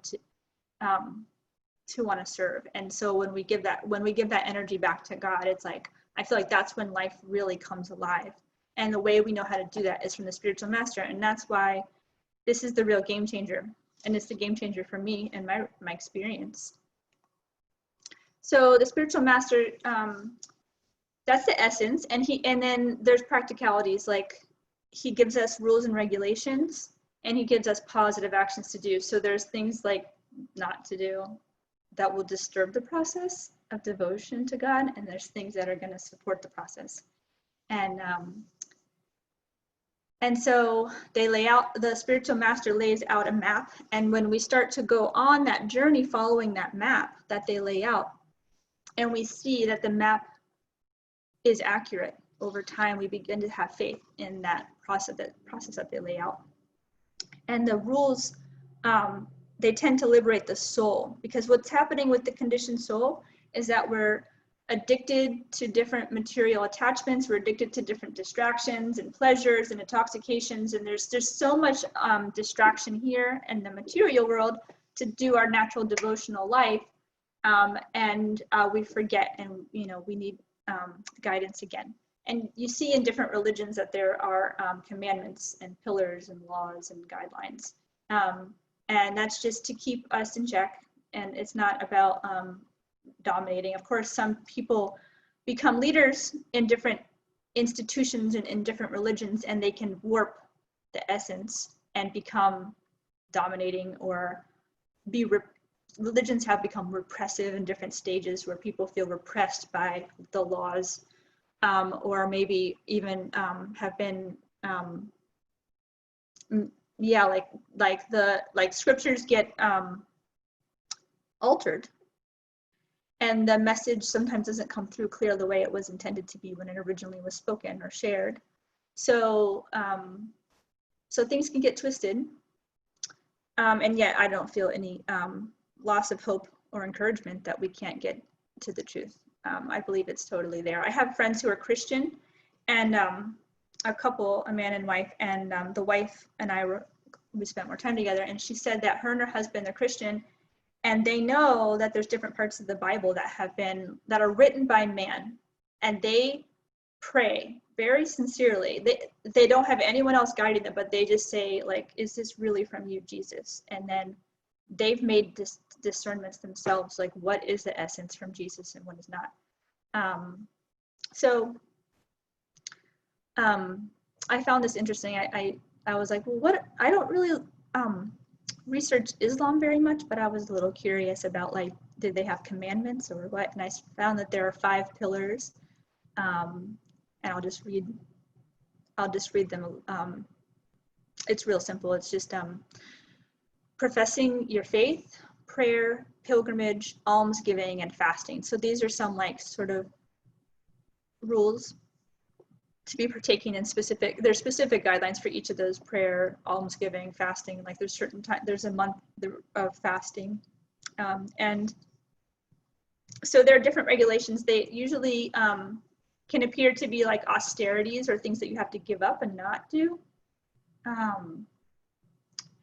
to want to serve. And so when we give that energy back to God, it's like, I feel like that's when life really comes alive. And the way we know how to do that is from the spiritual master. And that's why this is the real game changer. And it's the game changer for me and my experience. So the spiritual master, that's the essence. And then there's practicalities, like he gives us rules and regulations, and he gives us positive actions to do. So there's things like not to do that will disturb the process of devotion to God, and there's things that are going to support the process. And so the spiritual master lays out a map, and when we start to go on that journey following that map that they lay out, and we see that the map is accurate over time, we begin to have faith in that process that they lay out. And the rules, they tend to liberate the soul, because what's happening with the conditioned soul is that we're addicted to different material attachments. We're addicted to different distractions and pleasures and intoxications. And there's so much distraction here in the material world to do our natural devotional life. And we forget, and we need guidance again. And you see in different religions that there are commandments and pillars and laws and guidelines. And that's just to keep us in check. And it's not about dominating. Of course, some people become leaders in different institutions and in different religions, and they can warp the essence and become dominating, or religions have become repressive in different stages where people feel repressed by the laws, or maybe even have been like scriptures get altered, and the message sometimes doesn't come through clear the way it was intended to be when it originally was spoken or shared. So things can get twisted, and yet I don't feel any loss of hope or encouragement that we can't get to the truth. I believe it's totally there. I have friends who are Christian, and a couple, a man and wife, and the wife and I we spent more time together, and she said that her and her husband are Christian, and they know that there's different parts of the Bible that are written by man, and they pray very sincerely. They don't have anyone else guiding them, but they just say, like, is this really from you, Jesus? And then they've made discernments themselves, like what is the essence from Jesus and what is not. I found this interesting. I was like, well, I don't really research Islam very much, but I was a little curious about, like, did they have commandments or what? And I found that there are 5 pillars, and I'll just read them. It's real simple. It's just professing your faith, prayer, pilgrimage, almsgiving, and fasting. So these are some, like, sort of rules to be partaking in there's specific guidelines for each of those: prayer, almsgiving, fasting. Like there's certain time, there's a month of fasting. And so there are different regulations. They usually can appear to be like austerities or things that you have to give up and not do.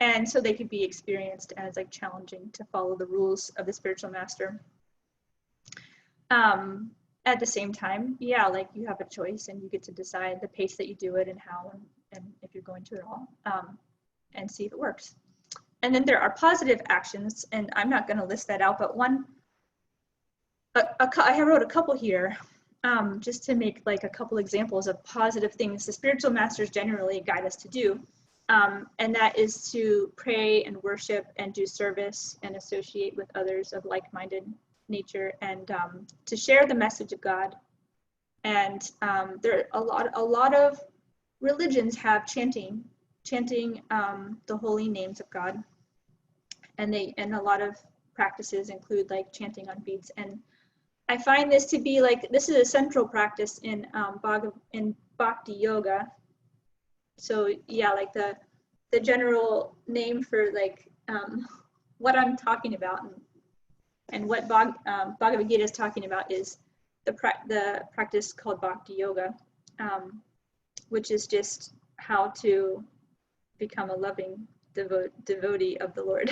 And so they could be experienced as like challenging to follow the rules of the spiritual master. At the same time, yeah, like you have a choice and you get to decide the pace that you do it and how, and if you're going to at all, and see if it works. And then there are positive actions, and I'm not going to list that out, but I wrote a couple here, just to make like a couple examples of positive things the spiritual masters generally guide us to do. And that is to pray and worship and do service and associate with others of like-minded nature, and to share the message of God And there are a lot of religions have chanting the holy names of God, and a lot of practices include like chanting on beads. And I find this to be like, this is a central practice in Bhakti Yoga. So yeah, like the general name for like what I'm talking about and what Bhagavad Gita is talking about is the practice called Bhakti Yoga, which is just how to become a loving devotee of the Lord.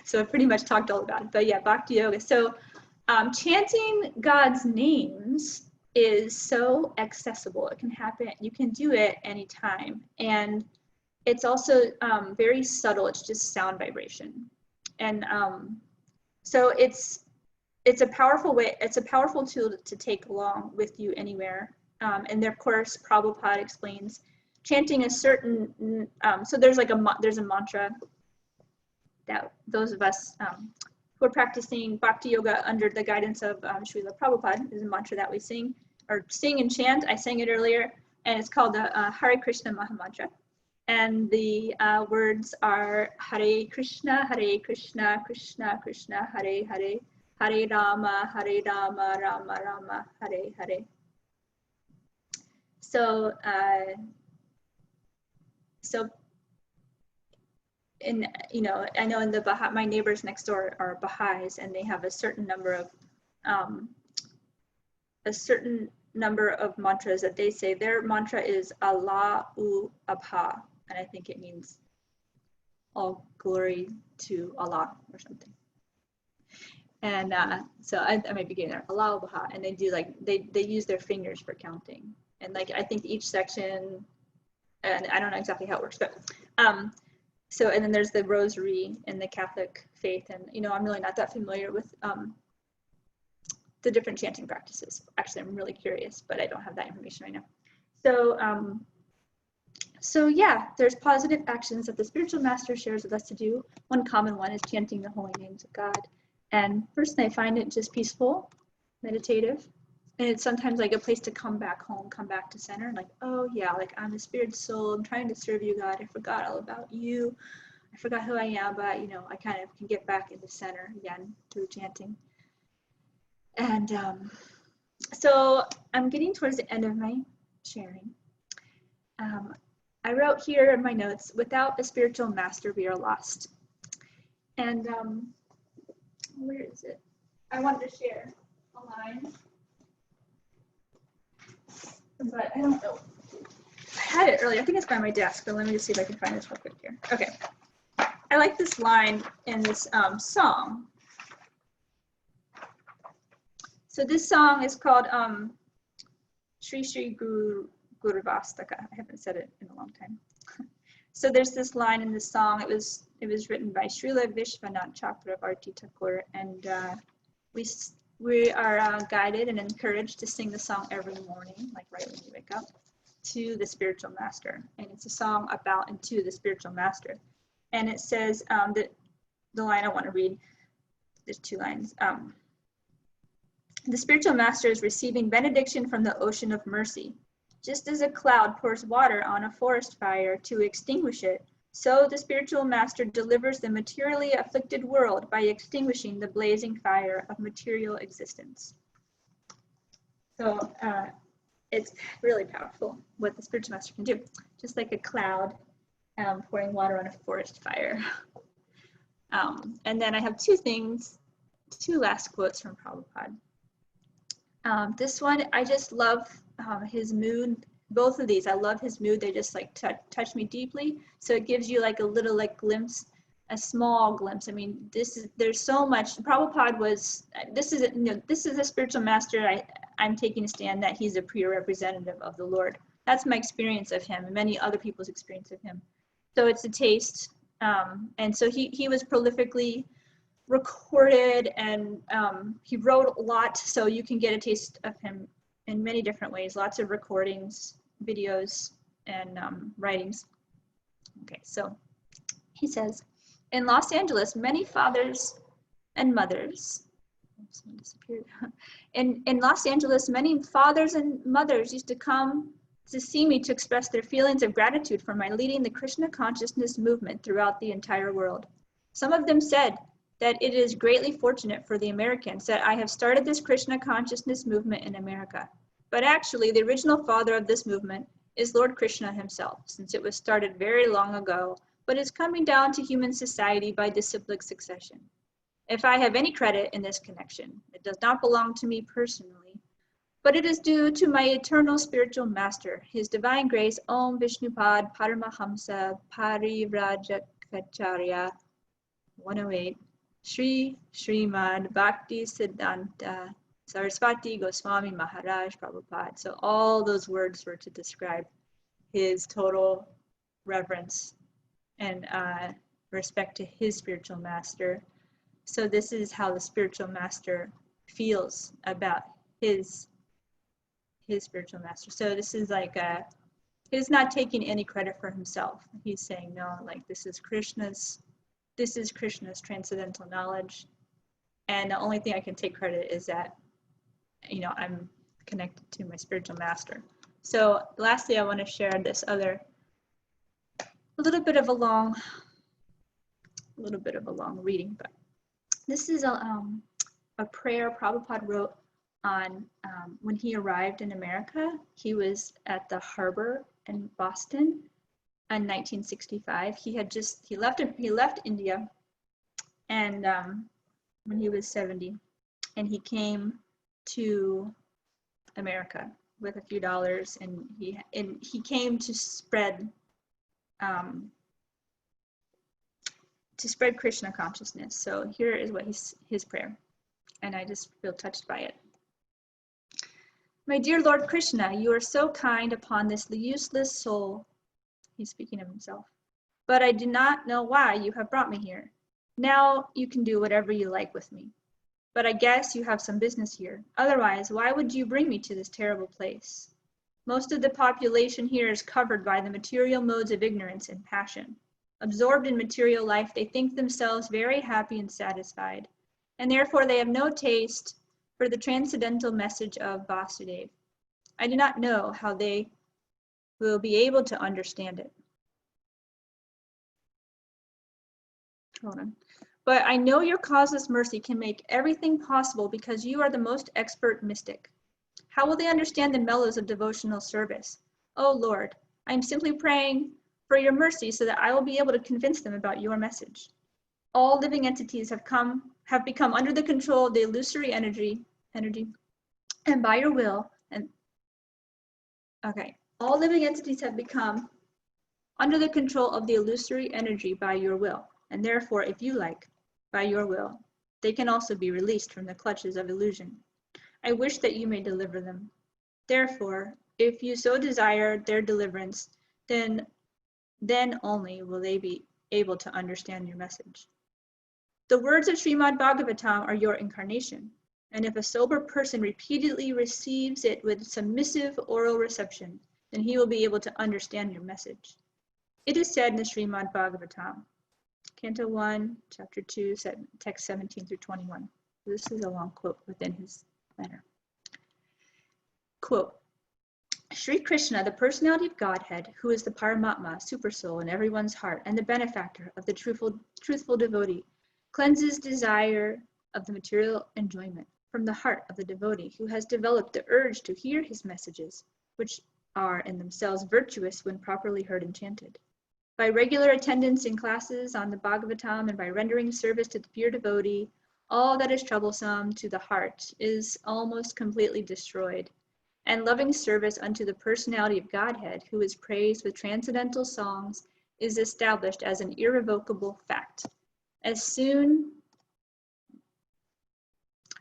So I pretty much talked all about it, but yeah, Bhakti Yoga. So chanting God's names is so accessible. It can happen. You can do it anytime. And it's also very subtle. It's just sound vibration. And so it's a powerful way. It's a powerful tool to take along with you anywhere. And of course, Prabhupada explains chanting a certain, so there's like there's a mantra that those of us who are practicing Bhakti Yoga under the guidance of Srila Prabhupada is a mantra that we sing and chant. I sang it earlier, and it's called the Hare Krishna Mahamantra. And the words are Hare Krishna, Krishna Krishna, Hare Hare, Hare Rama, Rama Rama, Hare Hare. So, I know in the my neighbors next door are Baha'is, and they have a certain number of mantras that they say. Their mantra is Allahu Abha, and I think it means all glory to Allah or something. And so I might be getting there. Allahu Abha, and they do like they use their fingers for counting, and like I think each section, and I don't know exactly how it works, but so, and then there's the rosary in the Catholic faith, and I'm really not that familiar with the different chanting practices. Actually, I'm really curious, but I don't have that information right now. So, so yeah, there's positive actions that the spiritual master shares with us to do. One common one is chanting the holy names of God. And personally, I find it just peaceful, meditative, and it's sometimes like a place to come back home, come back to center, like, oh yeah, like I'm a spirit soul, I'm trying to serve you, God. I forgot all about you. I forgot who I am, but I kind of can get back into center again through chanting. And so I'm getting towards the end of my sharing. I wrote here in my notes, without a spiritual master, we are lost. And where is it? I wanted to share a line, but I don't know. I had it earlier. I think it's by my desk, but let me just see if I can find this real quick here. Okay. I like this line in this song. So this song is called Shri Shri Guru Vastaka. I haven't said it in a long time. So there's this line in this song. It was written by Srila Vishwanath Chakravarti Thakur, and we are guided and encouraged to sing the song every morning, like right when you wake up, to the spiritual master. And it's a song about and to the spiritual master. And it says that the line I want to read, there's two lines. The spiritual master is receiving benediction from the ocean of mercy. Just as a cloud pours water on a forest fire to extinguish it, so the spiritual master delivers the materially afflicted world by extinguishing the blazing fire of material existence. So it's really powerful what the spiritual master can do, just like a cloud pouring water on a forest fire. And then I have two last quotes from Prabhupada. This one, I just love his mood. Both of these, I love his mood. They just like touch me deeply. So it gives you like a little like glimpse, a small glimpse. I mean, there's so much. Prabhupada this is a spiritual master. I'm taking a stand that he's a pure representative of the Lord. That's my experience of him and many other people's experience of him. So it's a taste. And so he was prolifically recorded, and he wrote a lot, so you can get a taste of him in many different ways. Lots of recordings, videos, and writings. Okay, so he says, in Los Angeles, many fathers and mothers Someone disappeared. In Los Angeles, many fathers and mothers used to come to see me to express their feelings of gratitude for my leading the Krishna consciousness movement throughout the entire world. Some of them said that it is greatly fortunate for the Americans that I have started this Krishna consciousness movement in America. But actually, the original father of this movement is Lord Krishna himself, since it was started very long ago, but is coming down to human society by disciplic succession. If I have any credit in this connection, it does not belong to me personally, but it is due to my eternal spiritual master, His Divine Grace, Om Vishnupad Paramahamsa Parivrajacharya 108, Sri Srimad Bhakti Siddhanta Saraswati Goswami Maharaj Prabhupada. So all those words were to describe his total reverence and respect to his spiritual master. So this is how the spiritual master feels about his spiritual master. So this is like he's not taking any credit for himself. He's saying, no, like this is Krishna's transcendental knowledge. And the only thing I can take credit is that, you know, I'm connected to my spiritual master. So lastly, I want to share this other, a little bit of a long reading, but this is a prayer Prabhupada wrote on when he arrived in America. He was at the harbor in Boston in 1965. He left India, and when he was 70, and he came to America with a few dollars, and he came to spread Krishna consciousness. So here is what his prayer, and I just feel touched by it. My dear Lord Krishna, you are so kind upon this useless soul. He's speaking of himself. But I do not know why you have brought me here. Now you can do whatever you like with me. But I guess you have some business here. Otherwise, why would you bring me to this terrible place? Most of the population here is covered by the material modes of ignorance and passion. Absorbed in material life, they think themselves very happy and satisfied, and therefore they have no taste for the transcendental message of Vasudeva. I do not know how they will be able to understand it. Hold on. But I know your causeless mercy can make everything possible because you are the most expert mystic. How will they understand the mellows of devotional service? Oh Lord, I am simply praying for your mercy so that I will be able to convince them about your message. All living entities have become under the control of the illusory energy, and by your will, all living entities have become under the control of the illusory energy by your will, and therefore, if you like, by your will, they can also be released from the clutches of illusion. I wish that you may deliver them. Therefore, if you so desire their deliverance, then only will they be able to understand your message. The words of Srimad Bhagavatam are your incarnation, and if a sober person repeatedly receives it with submissive oral reception, then he will be able to understand your message. It is said in the Srimad Bhagavatam, Canto 1, Chapter 2, text 17 through 21. This is a long quote within his letter. Quote, Sri Krishna, the personality of Godhead, who is the Paramatma, supersoul in everyone's heart, and the benefactor of the truthful devotee, cleanses desire of the material enjoyment from the heart of the devotee who has developed the urge to hear his messages, which are in themselves virtuous when properly heard and chanted. By regular attendance in classes on the Bhagavatam and by rendering service to the pure devotee, all that is troublesome to the heart is almost completely destroyed, and loving service unto the personality of Godhead, who is praised with transcendental songs, is established as an irrevocable fact. As soon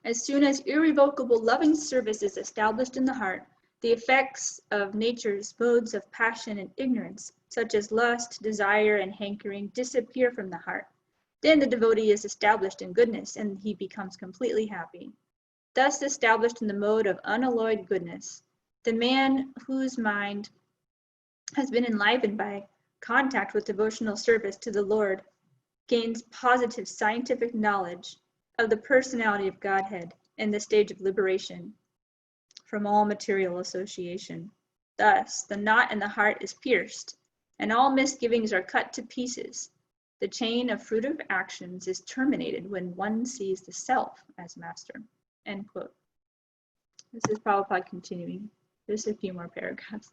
as irrevocable loving service is established in the heart, the effects of nature's modes of passion and ignorance, such as lust, desire, and hankering, disappear from the heart. Then the devotee is established in goodness, and he becomes completely happy. Thus established in the mode of unalloyed goodness, the man whose mind has been enlivened by contact with devotional service to the Lord gains positive scientific knowledge of the personality of Godhead in the stage of liberation from all material association. Thus, the knot in the heart is pierced, and all misgivings are cut to pieces. The chain of fruitive actions is terminated when one sees the self as master. End quote. This is Prabhupada continuing. Just a few more paragraphs.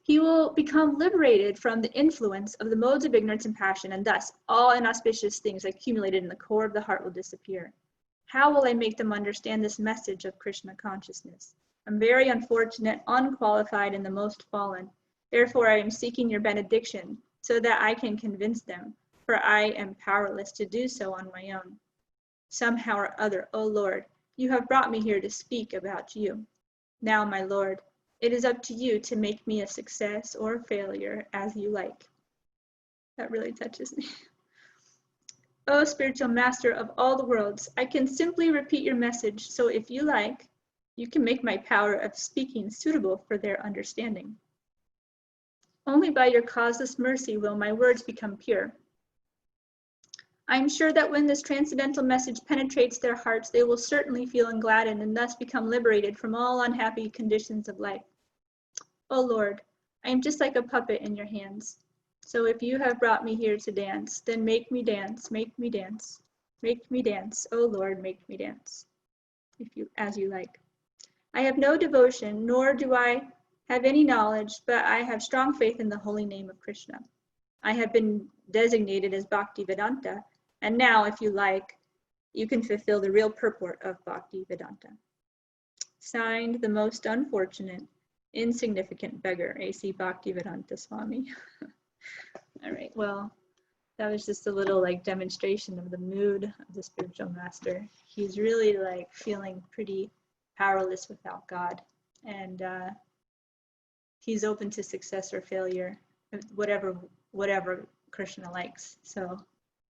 He will become liberated from the influence of the modes of ignorance and passion, and thus all inauspicious things accumulated in the core of the heart will disappear. How will I make them understand this message of Krishna consciousness? I'm very unfortunate, unqualified, and the most fallen. Therefore, I am seeking your benediction so that I can convince them, for I am powerless to do so on my own. Somehow or other, O Lord, you have brought me here to speak about you. Now, my Lord, it is up to you to make me a success or a failure as you like. That really touches me. O spiritual master of all the worlds, I can simply repeat your message, so if you like, you can make my power of speaking suitable for their understanding. Only by your causeless mercy will my words become pure. I am sure that when this transcendental message penetrates their hearts, they will certainly feel gladdened and thus become liberated from all unhappy conditions of life. O Lord, I am just like a puppet in your hands. So if you have brought me here to dance, then make me dance, make me dance, make me dance. O Lord, make me dance, as you like. I have no devotion, nor do I have any knowledge, but I have strong faith in the holy name of Krishna. I have been designated as Bhakti Vedanta, and now, if you like, you can fulfill the real purport of Bhakti Vedanta. Signed, the most unfortunate, insignificant beggar, A.C. Bhakti Vedanta Swami. All right, well, that was just a little demonstration of the mood of the spiritual master. He's really feeling pretty powerless without God, and he's open to success or failure, whatever Krishna likes. So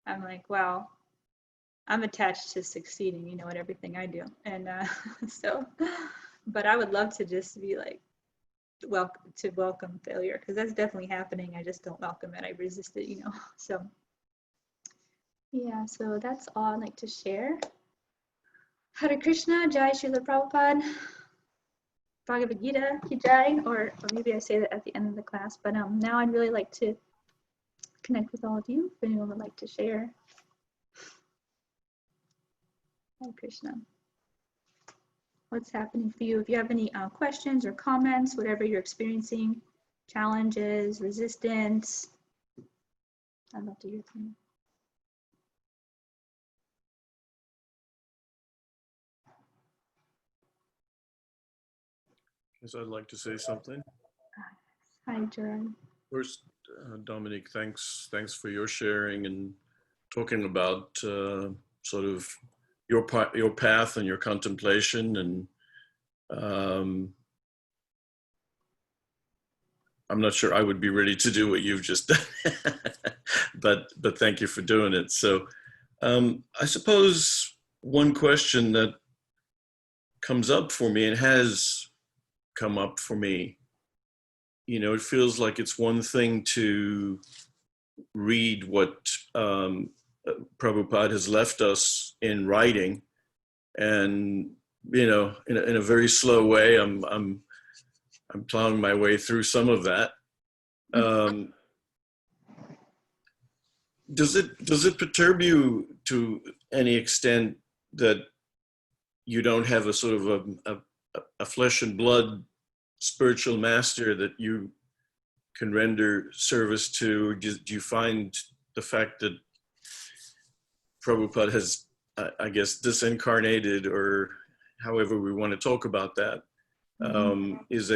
I'm like, wow, I'm attached to succeeding, at everything I do, and but I would love to just be welcome failure, because that's definitely happening. I just don't welcome it. I resist it, So yeah, so that's all I'd like to share. Hare Krishna, Jai Srila Prabhupada, Bhagavad Gita, Ki Jai, or maybe I say that at the end of the class, but now I'd really like to connect with all of you, if anyone would like to share. Hare Krishna. What's happening for you? If you have any questions or comments, whatever you're experiencing, challenges, resistance, I'd love to hear from you. Yes, I'd like to say something. Hi, Gerard. First, Dominique, thanks for your sharing and talking about sort of your path and your contemplation. And I'm not sure I would be ready to do what you've just done, but thank you for doing it. So I suppose one question that comes up for me, and has come up for me, it feels like it's one thing to read what Prabhupada has left us in writing, and in a very slow way, I'm plowing my way through some of that. Does it perturb you to any extent that you don't have a sort of a flesh and blood spiritual master that you can render service to? Do you find the fact that Prabhupada has, I guess, disincarnated, or however we want to talk about that, is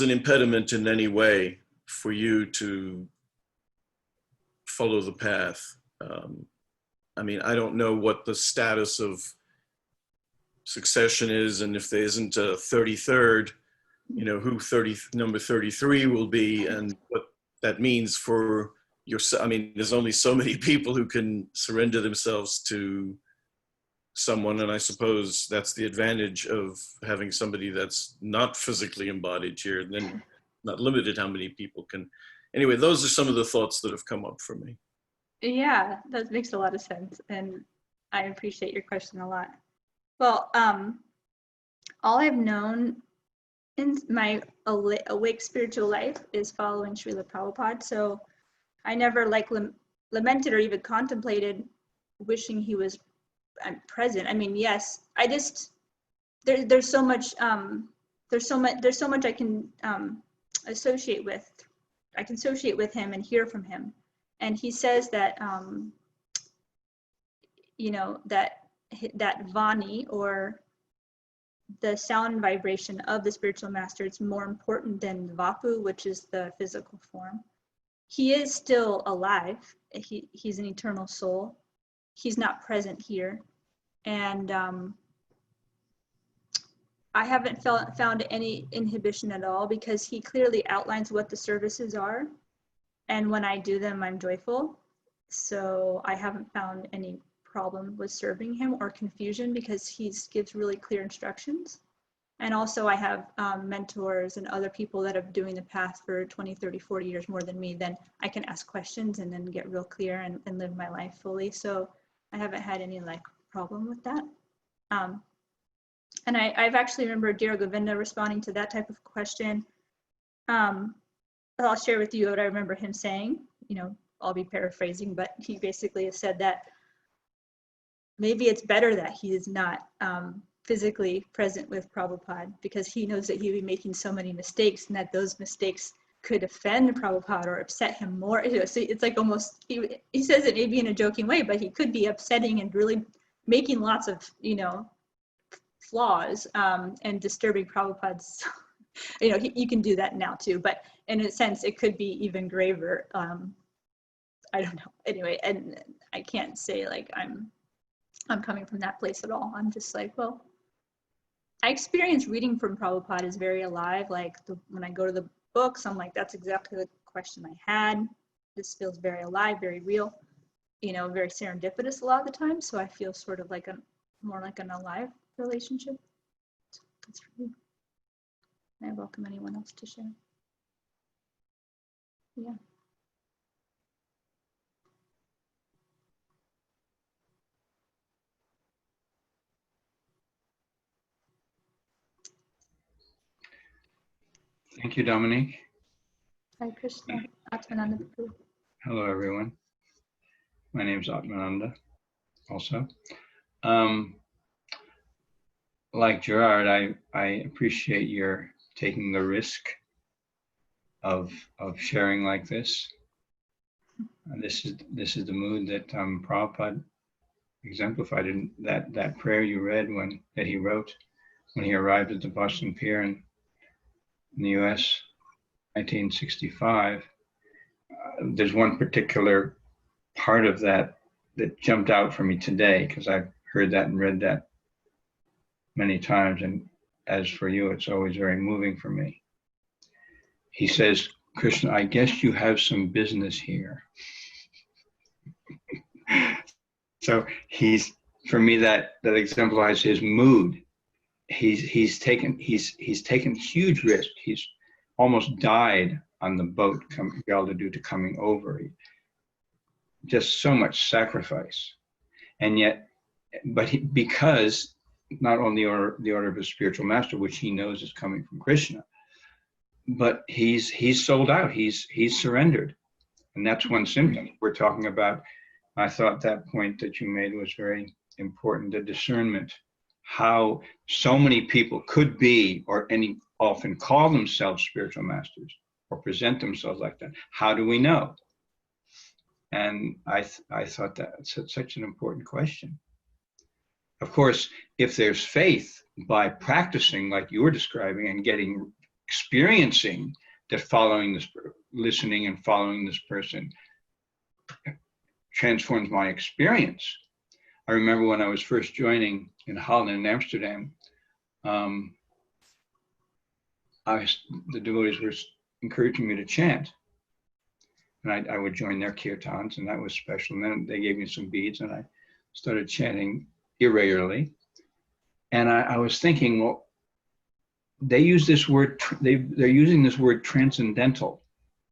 an impediment in any way for you to follow the path? I mean, I don't know what the status of succession is, and if there isn't a 33rd, who number 33 will be, and what that means for yourself. I mean, there's only so many people who can surrender themselves to someone, and I suppose that's the advantage of having somebody that's not physically embodied here, and then not limited how many people can. Anyway, those are some of the thoughts that have come up for me. Yeah, that makes a lot of sense, and I appreciate your question a lot. Well, all I've known in my awake spiritual life is following Srila Prabhupada. So I never like lamented or even contemplated wishing he was present. I mean, yes, I just there's so much I can associate with. I can associate with him and hear from him, and he says that you know, that Vani, or the sound and vibration of the spiritual master, it's more important than Vapu, which is the physical form. He is still alive. He's an eternal soul. He's not present here. And I haven't found any inhibition at all, because he clearly outlines what the services are. And when I do them, I'm joyful. So I haven't found any problem with serving him or confusion, because he gives really clear instructions. And also I have mentors and other people that are doing the path for 20, 30, 40 years more than me. Then I can ask questions and then get real clear and live my life fully. So I haven't had any like problem with that. And I've actually remembered Dear Govinda responding to that type of question. I'll share with you what I remember him saying. You know, I'll be paraphrasing, but he basically has said that maybe it's better that he is not physically present with Prabhupada, because he knows that he'd be making so many mistakes, and that those mistakes could offend Prabhupada or upset him more. You know, so it's like almost, he says it maybe in a joking way, but he could be upsetting and really making lots of, you know, flaws and disturbing Prabhupada's, you know, you can do that now too, but in a sense, it could be even graver. I don't know. Anyway, and I can't say like I'm coming from that place at all. I'm just like, well, I experience reading from Prabhupada is very alive. Like when I go to the books, I'm like, that's exactly the question I had. This feels very alive, very real, you know, very serendipitous a lot of the time. So I feel sort of like more like an alive relationship. That's for me. I welcome anyone else to share. Yeah. Thank you, Dominique. Hi, Krishna. Atmananda. Hello, everyone. My name is Atmananda also. Like Gerard, I appreciate your taking the risk of sharing like this. This is the mood that Prabhupada exemplified in that prayer you read that he wrote when he arrived at the Boston Pier in the U.S. 1965. There's one particular part of that jumped out for me today, because I've heard that and read that many times, and as for you, it's always very moving for me. He says, Krishna, I guess you have some business here. So for me, that exemplifies his mood. He's taken huge risk. He's almost died on the boat to coming over. Just so much sacrifice, and yet, because not only the order of his spiritual master, which he knows is coming from Krishna, but he's sold out. He's surrendered, and that's one symptom we're talking about. I thought that point that you made was very important. The discernment, how so many people could be, or often call themselves spiritual masters, or present themselves like that. How do we know? And I thought that's such an important question. Of course, if there's faith, by practicing like you were describing and experiencing that listening and following this person transforms my experience. I remember when I was first joining in Holland and Amsterdam, the devotees were encouraging me to chant. And I would join their kirtans, and that was special. And then they gave me some beads, and I started chanting irregularly. And I was thinking, well, they use this word, they're using this word transcendental.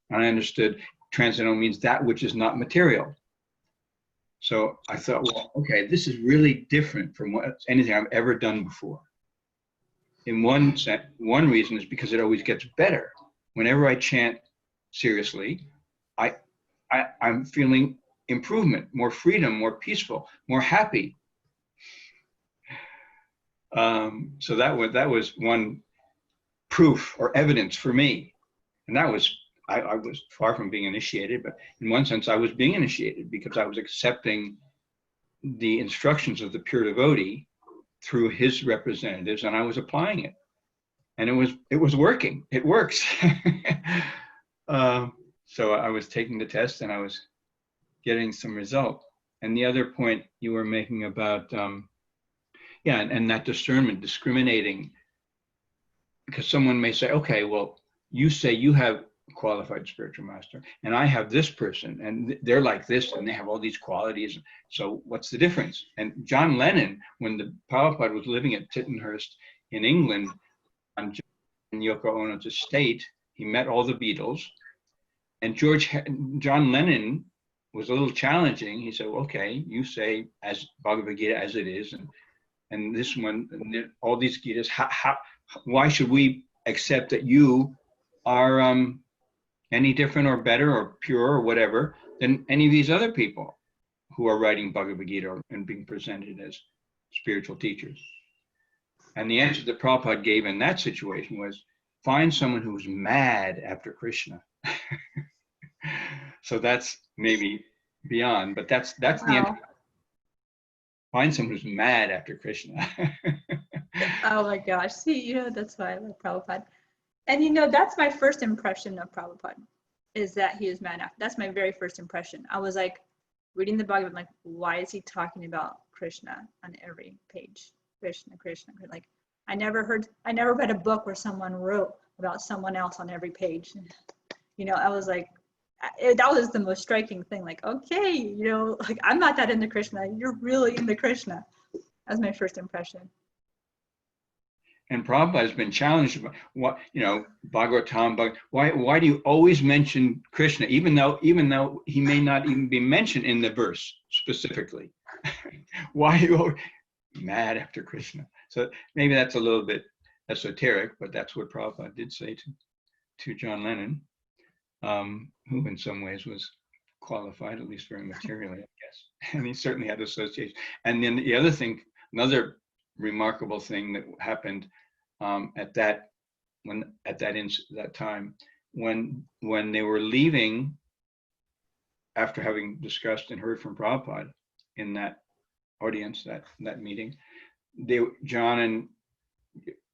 And I understood transcendental means that which is not material. So I thought, well, okay, this is really different from anything I've ever done before. In one reason is because it always gets better. Whenever I chant seriously, I'm feeling improvement, more freedom, more peaceful, more happy. So that was one proof or evidence for me. And that was, I was far from being initiated, but in one sense I was being initiated because I was accepting the instructions of the pure devotee through his representatives, and I was applying it. And it was working. It works. So I was taking the test and I was getting some result. And the other point you were making about, and that discernment, discriminating, because someone may say, okay, well, you say you have a qualified spiritual master, and I have this person, and they're like this, and they have all these qualities. So what's the difference? And John Lennon, when the Prabhupada was living at Tittenhurst in England, on Yoko Ono's estate, he met all the Beatles, and John Lennon was a little challenging. He said, okay, you say as Bhagavad Gita as it is, and this one, and all these Gitas, why should we accept that you are any different or better or pure or whatever than any of these other people who are writing Bhagavad Gita and being presented as spiritual teachers? And the answer that Prabhupada gave in that situation was, find someone who's mad after Krishna. So that's maybe beyond, but that's the answer. Find someone who's mad after Krishna. Oh my gosh. See, that's why I love Prabhupada. And that's my first impression of Prabhupada, is that he is mad after. That's my very first impression. I was like reading the Bhagavad, like, why is he talking about Krishna on every page? Krishna. Like, I never read a book where someone wrote about someone else on every page. I was like, that was the most striking thing. Like, okay, like, I'm not that into Krishna. You're really into Krishna. That's my first impression. And Prabhupada has been challenged about what, Bhagavatam, why do you always mention Krishna, even though he may not even be mentioned in the verse specifically? Why are you always mad after Krishna? So maybe that's a little bit esoteric, but that's what Prabhupada did say to John Lennon, who in some ways was qualified, at least very materially, I guess. And he certainly had association. And then the other thing, another remarkable thing that happened at that time when they were leaving after having discussed and heard from Prabhupada in that audience, that meeting, John and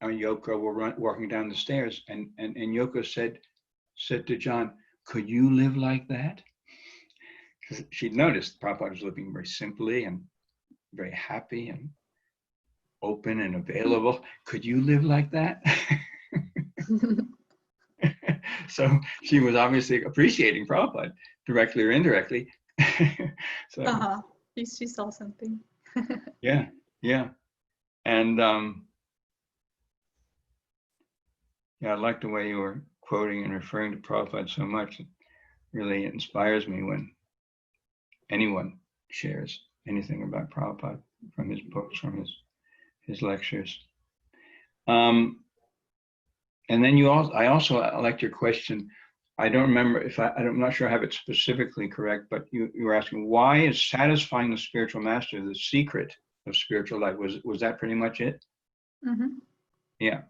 Yoko were walking down the stairs, and Yoko said to John, "Could you live like that?" Because she'd noticed Prabhupada was living very simply and very happy and open and available. Could you live like that? So she was obviously appreciating Prabhupada, directly or indirectly. So she saw something. yeah. And I like the way you were quoting and referring to Prabhupada so much. It really inspires me when anyone shares anything about Prabhupada from his books, from his lectures. And then I also liked your question. I don't remember I'm not sure I have it specifically correct, but you were asking, why is satisfying the spiritual master the secret of spiritual life? Was that pretty much it? Mm-hmm. Yeah.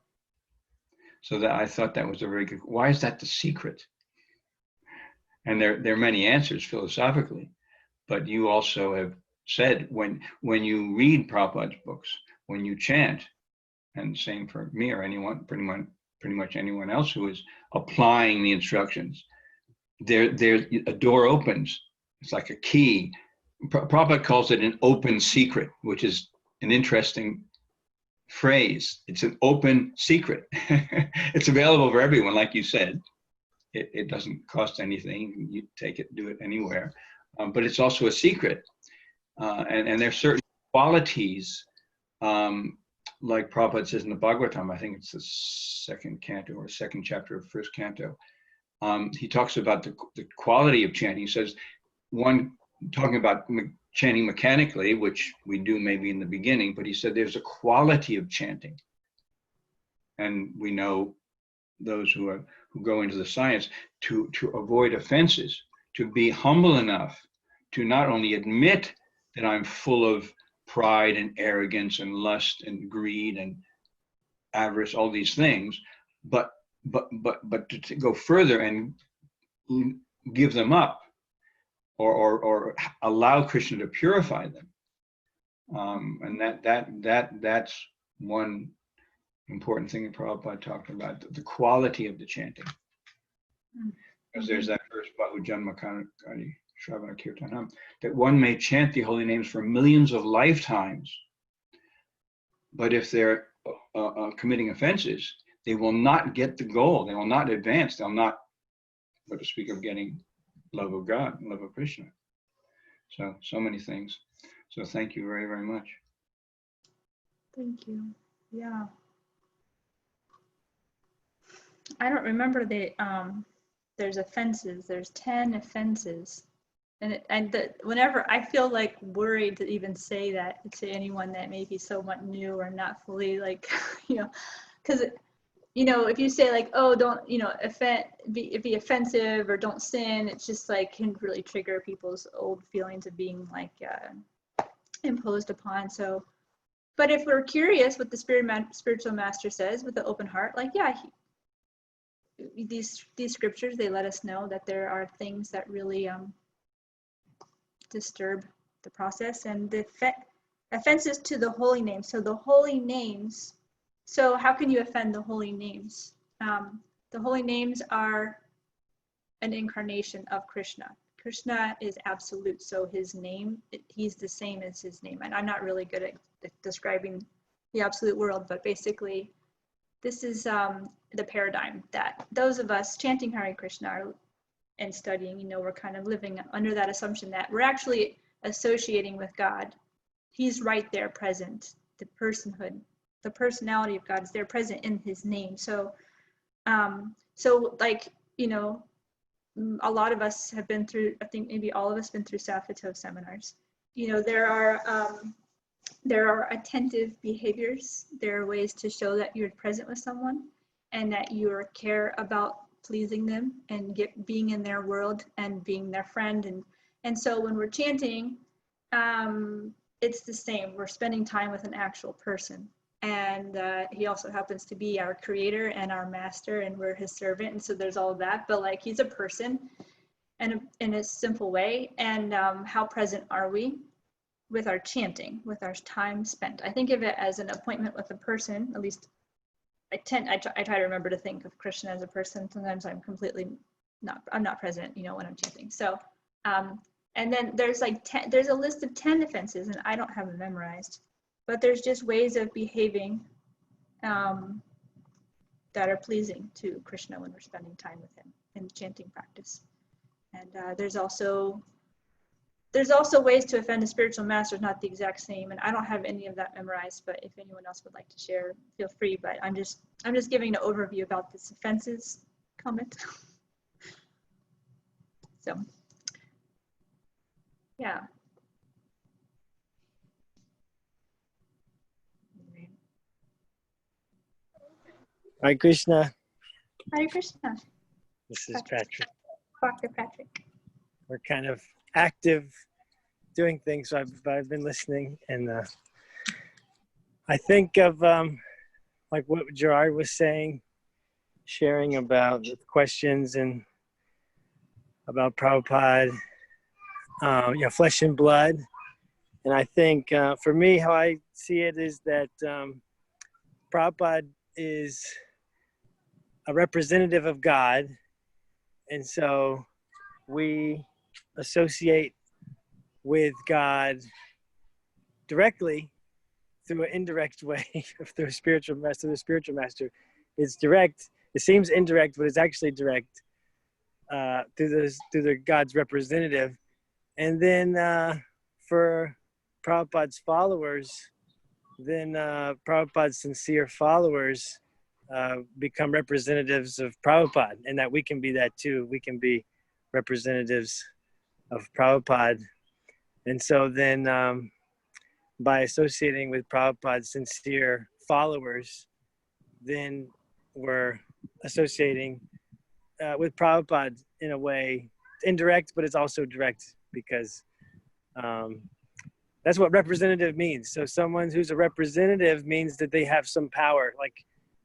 So that I thought that was a very good, why is that the secret? And there are many answers philosophically, but you also have said when you read Prabhupada's books, when you chant, and same for me or anyone, pretty much anyone else who is applying the instructions, there a door opens. It's like a key. Prabhupada calls it an open secret, which is an interesting phrase. It's an open secret. It's available for everyone, like you said. It doesn't cost anything. You take it, do it anywhere. But it's also a secret. And there's certain qualities, like Prabhupada says in the Bhagavatam, I think it's the second canto or second chapter of first canto. He talks about the quality of chanting. He says, talking about chanting mechanically, which we do maybe in the beginning, but he said there's a quality of chanting. And we know those who go into the science to avoid offenses, to be humble enough to not only admit that I'm full of pride and arrogance and lust and greed and avarice, all these things, but to go further and give them up, or allow Krishna to purify them. And that's one important thing that Prabhupada talked about, the quality of the chanting. Because there's that verse, Bahujanma Kari Shravana Kirtanam, that one may chant the holy names for millions of lifetimes, but if they're committing offenses, they will not get the goal. They will not advance. They'll not, but to speak of getting love of God, love of Krishna. So many things. So thank you very, very much. Thank you. Yeah. I don't remember there's offenses. There's 10 offenses. Whenever I feel like worried to even say that to anyone that may be somewhat new or not fully like, because, if you say like, oh, don't, be offensive or don't sin, it's just like can really trigger people's old feelings of being like imposed upon. So, but if we're curious what the spiritual master says with the open heart, like, yeah, these scriptures, they let us know that there are things that really disturb the process, and the offenses to the holy names. So the holy names, so how can you offend the holy names? The holy names are an incarnation of Krishna. Krishna is absolute, so his name, he's the same as his name. And I'm not really good at describing the absolute world, but basically this is the paradigm that those of us chanting Hare Krishna and studying, we're kind of living under that assumption that we're actually associating with God. He's right there present. The personhood, the personality of God is there present in his name. So, like, a lot of us have been through, I think maybe all of us been through Sappho seminars. There are attentive behaviors. There are ways to show that you're present with someone and that you care about pleasing them and being in their world and being their friend. And so when we're chanting, it's the same. We're spending time with an actual person. And he also happens to be our creator and our master, and we're his servant. And so there's all of that, but like he's a person and in a simple way. And how present are we with our chanting, with our time spent? I think of it as an appointment with a person. At least I try to remember to think of Krishna as a person. Sometimes I'm completely I'm not present, when I'm chanting. So, and then there's like there's a list of 10 offenses, and I don't have them memorized, but there's just ways of behaving that are pleasing to Krishna when we're spending time with him in chanting practice. And there's also ways to offend a spiritual master, not the exact same, and I don't have any of that memorized, but if anyone else would like to share, feel free. But I'm just giving an overview about this offenses comment. So, yeah. Hare Krishna. Hare Krishna. This is Patrick. Dr. Patrick. We're kind of active doing things, so I've been listening, and I think of like what Gerard was saying, sharing about the questions and about Prabhupada, flesh and blood. And I think for me, how I see it is that Prabhupada is a representative of God, and so we associate with God directly through an indirect way, through a spiritual master. The spiritual master, it's direct. It seems indirect, but it's actually direct through the God's representative. And then for Prabhupada's followers, then Prabhupada's sincere followers become representatives of Prabhupada, and that we can be that too. We can be representatives of Prabhupada. And so then by associating with Prabhupada's sincere followers, then we're associating with Prabhupada in a way, indirect, but it's also direct, because that's what representative means. So someone who's a representative means that they have some power. Like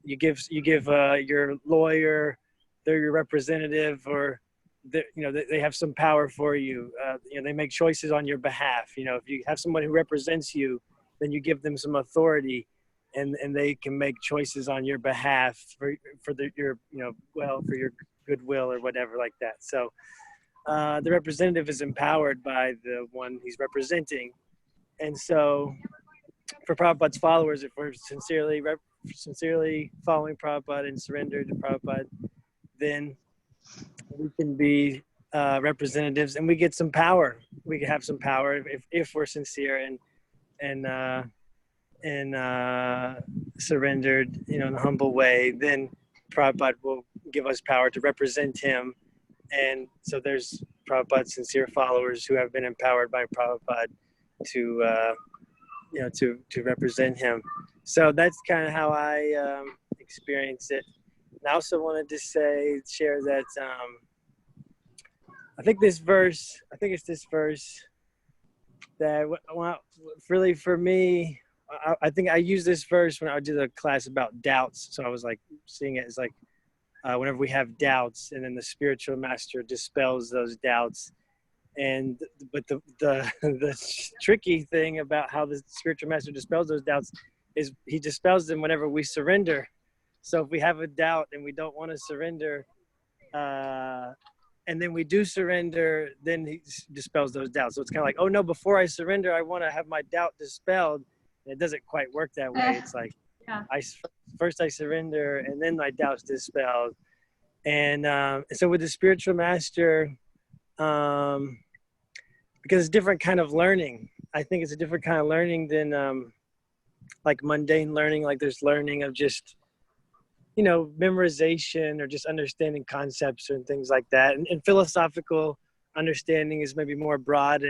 you give your lawyer, they're your representative, or they have some power for you. They make choices on your behalf. If you have someone who represents you, then you give them some authority, and they can make choices on your behalf for your goodwill or whatever like that. So the representative is empowered by the one he's representing. And so for Prabhupada's followers, if we're sincerely following Prabhupada and surrender to Prabhupada, then we can be representatives, and we get some power. We can have some power if we're sincere and surrendered, in a humble way. Then Prabhupada will give us power to represent him. And so there's Prabhupada's sincere followers who have been empowered by Prabhupada to represent him. So that's kind of how I experience it. And I also wanted to share that I think it's this verse that really for me, I think I used this verse when I did a class about doubts. So I was like seeing it as like whenever we have doubts, and then the spiritual master dispels those doubts. But the tricky thing about how the spiritual master dispels those doubts is he dispels them whenever we surrender. So if we have a doubt and we don't want to surrender, and then we do surrender, then he dispels those doubts. So it's kind of like, oh no, before I surrender, I want to have my doubt dispelled. And it doesn't quite work that way. It's like, Yeah. First I surrender, and then my doubt's dispelled. And so with the spiritual master, because it's a different kind of learning. I think it's a different kind of learning than like mundane learning. Like there's learning of just, memorization or just understanding concepts and things like that. And philosophical understanding is maybe more broad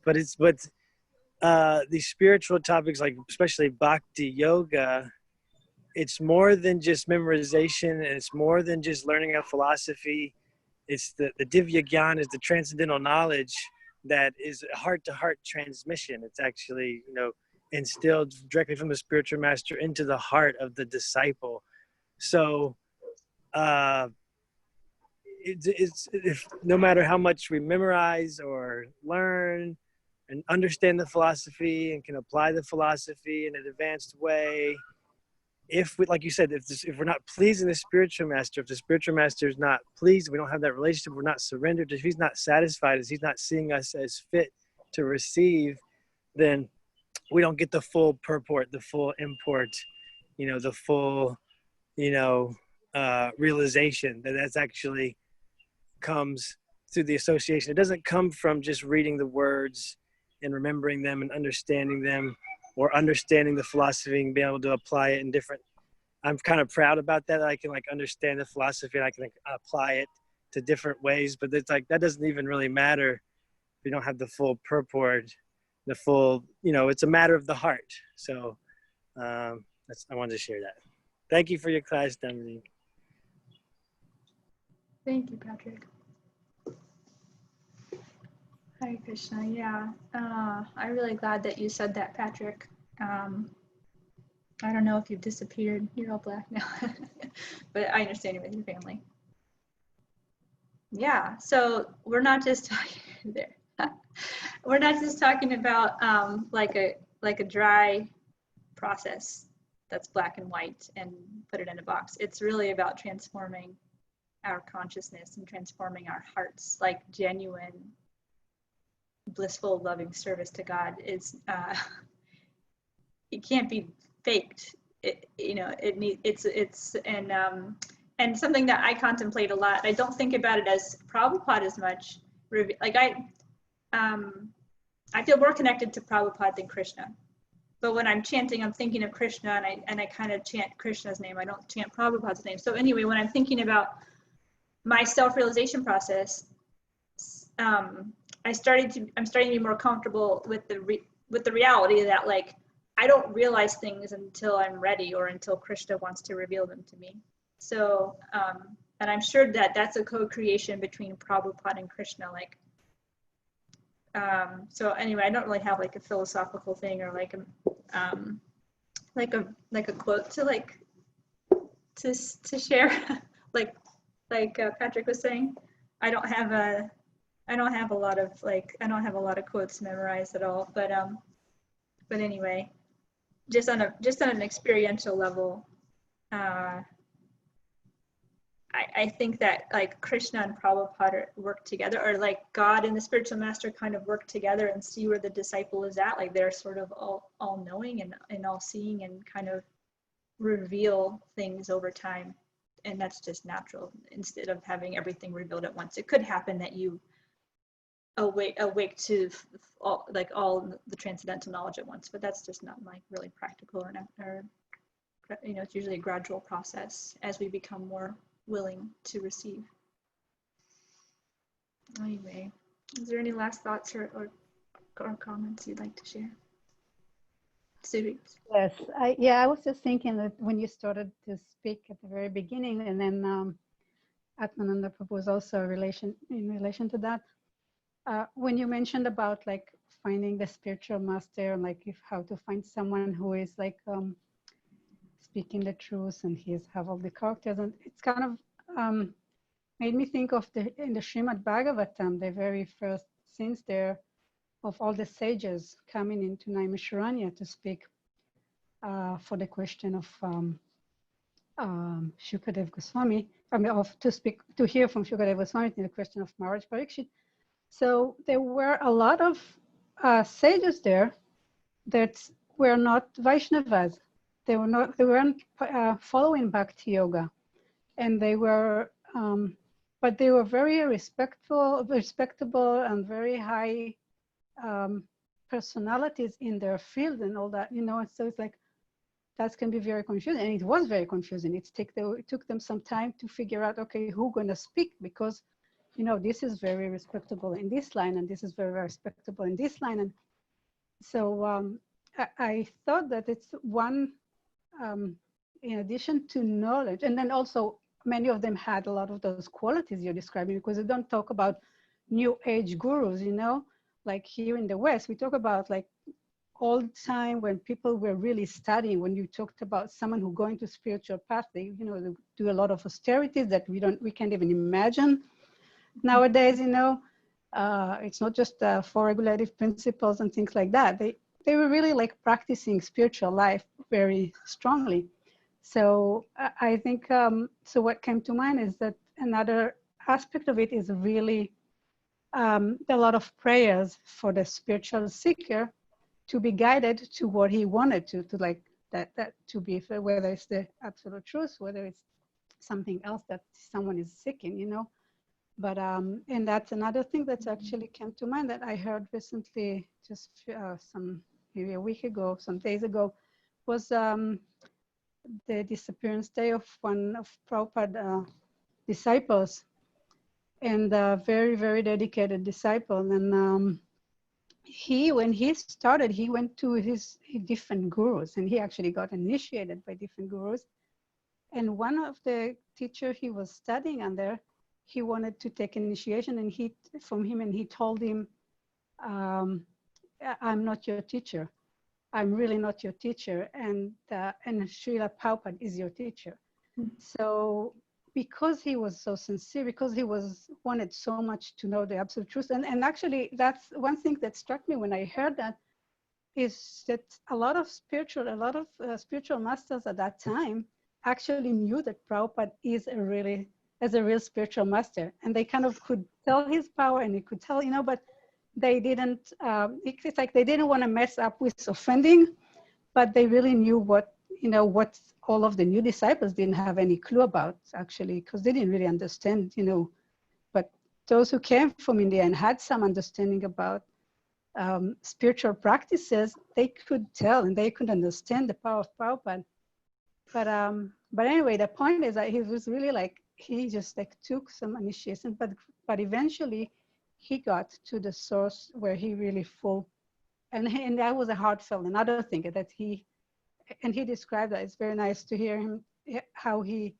but these spiritual topics, like especially bhakti yoga, it's more than just memorization, and it's more than just learning a philosophy. It's the divya gyan is the transcendental knowledge that is a heart-to-heart transmission. It's actually, instilled directly from the spiritual master into the heart of the disciple. So it's if no matter how much we memorize or learn and understand the philosophy and can apply the philosophy in an advanced way, if we, like you said, if we're not pleasing the spiritual master, if the spiritual master is not pleased, we don't have that relationship, we're not surrendered, if he's not satisfied, if he's not seeing us as fit to receive, then we don't get the full purport, the full import, the full, realization that's actually comes through the association. It doesn't come from just reading the words and remembering them and understanding them, or understanding the philosophy and being able to apply it in different. I'm kind of proud about that. I can understand the philosophy and I can apply it to different ways, but it's like, that doesn't even really matter if you don't have the full purport, the full, it's a matter of the heart. So I wanted to share that. Thank you for your class, Dominique. Thank you, Patrick. Hare Krishna. Yeah, I'm really glad that you said that, Patrick. I don't know if you've disappeared. You're all black now, but I understand you're with your family. Yeah, so we're not just talking there. We're not just talking about like a dry process that's black and white and put it in a box. It's really about transforming our consciousness and transforming our hearts. Like genuine, blissful, loving service to God is it can't be faked. And something that I contemplate a lot. I don't think about it as Prabhupada as much. Like I feel more connected to Prabhupada than Krishna. But when I'm chanting, I'm thinking of Krishna, and I kind of chant Krishna's name. I don't chant Prabhupada's name. So anyway, when I'm thinking about my self-realization process, I'm starting to be more comfortable with the reality that like I don't realize things until I'm ready or until Krishna wants to reveal them to me. So, and I'm sure that that's a co-creation between Prabhupada and Krishna. Like, so anyway, I don't really have like a philosophical thing or like a quote to share. like Patrick was saying, I don't have a lot of quotes memorized at all. But anyway, just on an experiential level, I think that like Krishna and Prabhupada work together, or like God and the spiritual master kind of work together and see where the disciple is at. Like they're sort of all knowing and all seeing and kind of reveal things over time. And that's just natural instead of having everything revealed at once. It could happen that you awake to all the transcendental knowledge at once, but that's just not like really practical or it's usually a gradual process as we become more willing to receive. Anyway, is there any last thoughts or comments you'd like to share? Suri? Yes, I was just thinking that when you started to speak at the very beginning, and then Atmananda Prabhu was also in relation to that. When you mentioned about like finding the spiritual master and like how to find someone who is like speaking the truth and have all the characters, and it's kind of made me think of in the Srimad Bhagavatam, the very first scenes there of all the sages coming into Naimisharanya to speak for the question of Shukadev Goswami, to hear from Shukadev Goswami in the question of Maharaj Parikshit. So there were a lot of sages there that were not Vaishnavas. They weren't following Bhakti Yoga, and they were, but they were very respectable and very high personalities in their field and all that, and so it's like, that can be very confusing, and it was very confusing. It took them some time to figure out, okay, who's going to speak, because, this is very respectable in this line, and this is very, very respectable in this line. And so I thought that it's one, in addition to knowledge, and then also many of them had a lot of those qualities you're describing, because they don't talk about new age gurus, like here in the West, we talk about like old time when people were really studying. When you talked about someone who going to spiritual path, they do a lot of austerities that we can't even imagine nowadays. It's not just four regulative principles and things like that. They were really like practicing spiritual life very strongly. So I think so what came to mind is that another aspect of it is really a lot of prayers for the spiritual seeker to be guided to what he wanted to like that to be, whether it's the absolute truth, whether it's something else that someone is seeking, But and that's another thing that actually came to mind that I heard recently, just maybe a week ago, some days ago, was the disappearance day of one of Prabhupada disciples, and a very, very dedicated disciple. And when he started, he went to his different gurus, and he actually got initiated by different gurus. And one of the teacher he was studying under, he wanted to take initiation, and he told him, I'm not your teacher. I'm really not your teacher, and Srila Prabhupada is your teacher. So because he was so sincere, because he wanted so much to know the absolute truth, and actually that's one thing that struck me when I heard that, is that a lot of spiritual masters at that time actually knew that Prabhupada is a real spiritual master, and they kind of could tell his power, and they could tell, but they didn't, it's like they didn't want to mess up with offending, but they really knew what all of the new disciples didn't have any clue about, actually, because they didn't really understand, but those who came from India and had some understanding about spiritual practices, they could tell and they could understand the power of Prabhupada. But anyway, the point is that he was really like, he just like took some initiation, but eventually he got to the source where he really full, and that was a heartfelt. Another thing that he described that. It's very nice to hear him how he,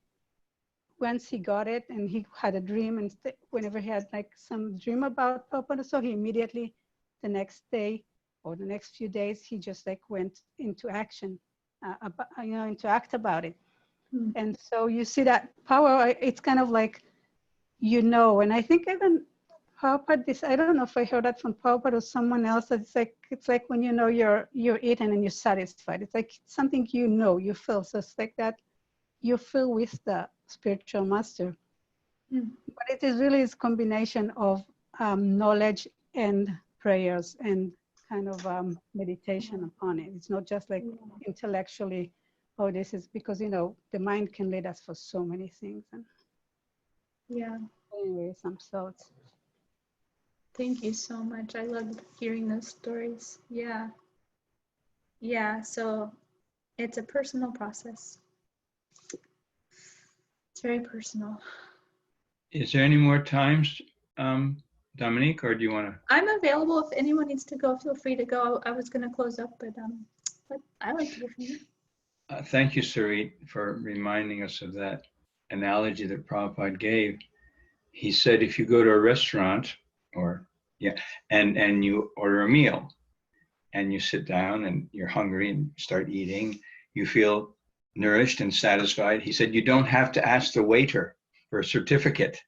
once he got it and he had a dream, and whenever he had like some dream about Papa, so he immediately the next day or the next few days he just like went into action, into act about it. And so you see that power. It's kind of like, and I think even Prabhupada, this, I don't know if I heard that from Prabhupada or someone else. It's like when you're eating and you're satisfied. It's like something you feel. So it's like that you feel with the spiritual master. But it is really this combination of knowledge and prayers and kind of meditation upon it. It's not just like intellectually, oh, this is because, the mind can lead us for so many things. And anyway, some thoughts. Thank you so much. I loved hearing those stories. Yeah, so it's a personal process. It's very personal. Is there any more times, Dominique, or do you want to? I'm available if anyone needs to go. Feel free to go. I was going to close up, but I like to hear from you. Thank you, Sarit, for reminding us of that analogy that Prabhupada gave. He said, if you go to a restaurant and you order a meal and you sit down and you're hungry and start eating, you feel nourished and satisfied. He said, you don't have to ask the waiter for a certificate.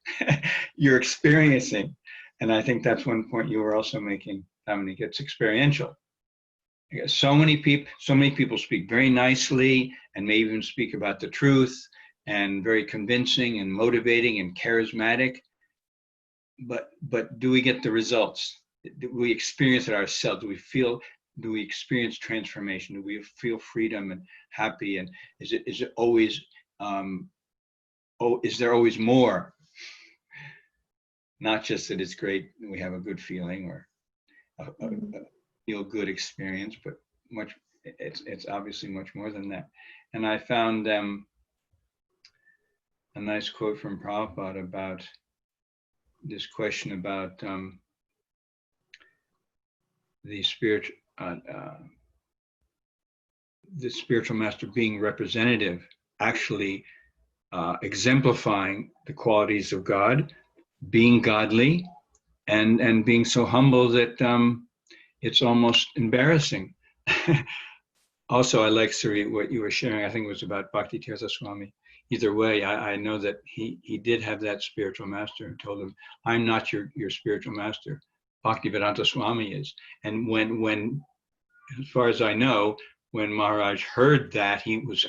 You're experiencing. And I think that's one point you were also making, Dominique. It's experiential. So many people speak very nicely and may even speak about the truth and very convincing and motivating and charismatic. But do we get the results? Do we experience it ourselves? Do we experience transformation? Do we feel freedom and happy? And is it always, is there always more? Not just that it's great, we have a good feeling or a feel good experience, but it's obviously much more than that. And I found a nice quote from Prabhupada about this question about the spiritual master being representative, actually exemplifying the qualities of God, being godly, and being so humble that it's almost embarrassing. Also, I like, Suri, what you were sharing. I think it was about Bhakti Tirtha Swami. Either way, I know that he did have that spiritual master who told him, I'm not your spiritual master. Bhaktivedanta Swami is. And when, as far as I know, when Maharaj heard that, he was,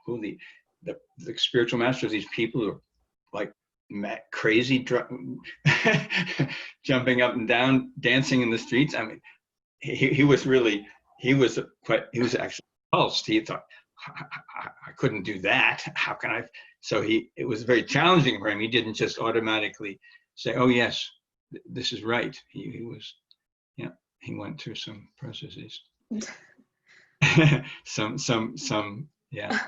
the spiritual master of these people who are like crazy, jumping up and down, dancing in the streets. I mean, he was actually repulsed. He thought, I couldn't do that. How can I? So it was very challenging for him. He didn't just automatically say, oh yes, this is right. He went through some processes. Yeah.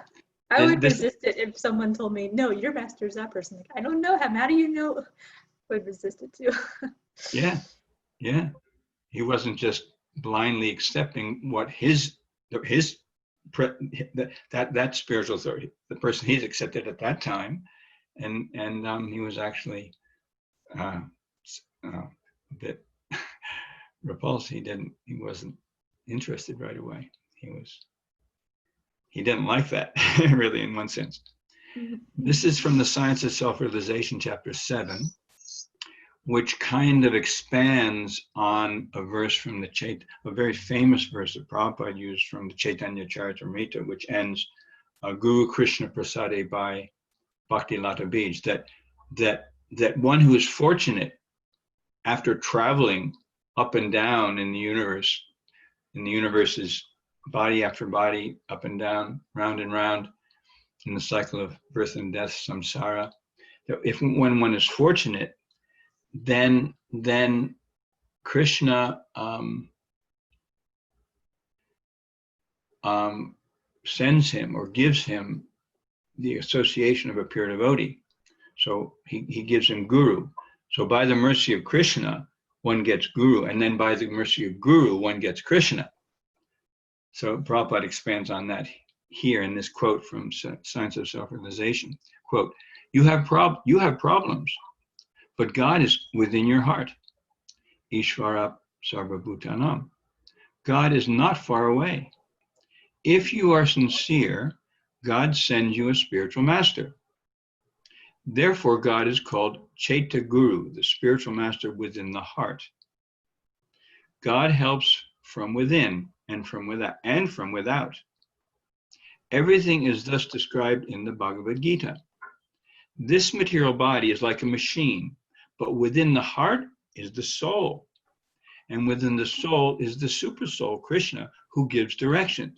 I would resist it if someone told me, no, your master is that person. Like, I don't know him. How do you know? I would resist it too. Yeah. He wasn't just blindly accepting what that spiritual authority, the person he's accepted at that time, and he was actually a bit repulsed. He wasn't interested right away. He didn't like that, really, in one sense. This is from the Science of Self-Realization, chapter 7, which kind of expands on a verse from a very famous verse that Prabhupada used from the Chaitanya Charitamrita, which ends, Guru Krishna Prasade by Bhakti Lata Bij, that one who is fortunate after traveling up and down in the universe's body after body, up and down, round and round, in the cycle of birth and death, samsara, that when one is fortunate, then Krishna sends him or gives him the association of a pure devotee. So he gives him guru. So by the mercy of Krishna, one gets Guru, and then by the mercy of Guru, one gets Krishna. So Prabhupada expands on that here in this quote from Science of Self-Realization. Quote, you have problems, but God is within your heart. Ishvara Sarvabhutanam. God is not far away. If you are sincere, God sends you a spiritual master. Therefore, God is called Chaita Guru, the spiritual master within the heart. God helps from within and from without. Everything is thus described in the Bhagavad Gita. This material body is like a machine, but within the heart is the soul. And within the soul is the super soul, Krishna, who gives directions.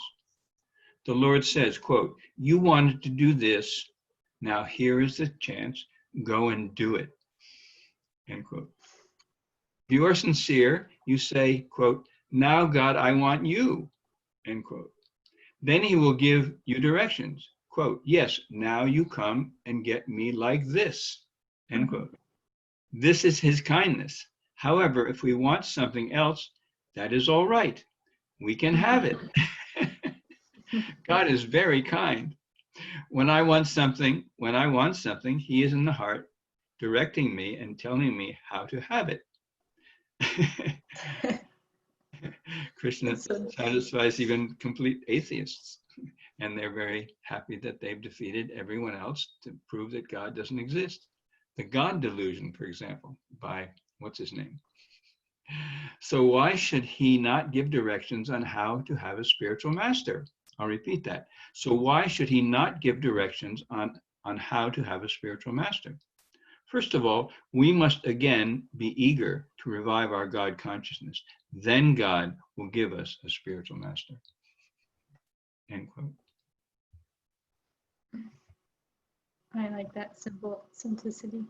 The Lord says, quote, you wanted to do this, now here is the chance, go and do it, end quote. If you are sincere, you say, quote, now God, I want you, end quote. Then he will give you directions, quote, yes, now you come and get me like this, end quote. This is his kindness. However, if we want something else, that is all right. We can have it. God is very kind. When I want something, he is in the heart, directing me and telling me how to have it. Krishna satisfies even complete atheists, and they're very happy that they've defeated everyone else to prove that God doesn't exist. The God delusion, for example, by what's his name? So why should he not give directions on how to have a spiritual master? I'll repeat that. So why should he not give directions on how to have a spiritual master? First of all, we must again be eager to revive our God consciousness. Then God will give us a spiritual master. End quote. I like that simple simplicity.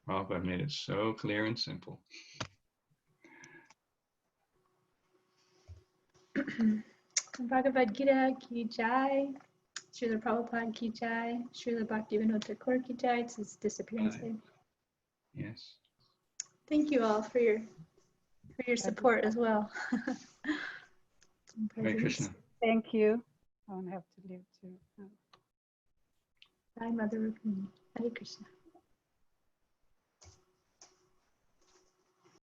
Prabhupada made it so clear and simple. Bhagavad Gita ki jai, Srila Prabhupada ki jai, Srila Bhaktivinoda Thakur ki jai. It's his disappearance day. Yes. Thank you all for your support as well. Hare Krishna. Thank you. I don't have to leave too. Bye, Mother Rukmini. Hare Krishna.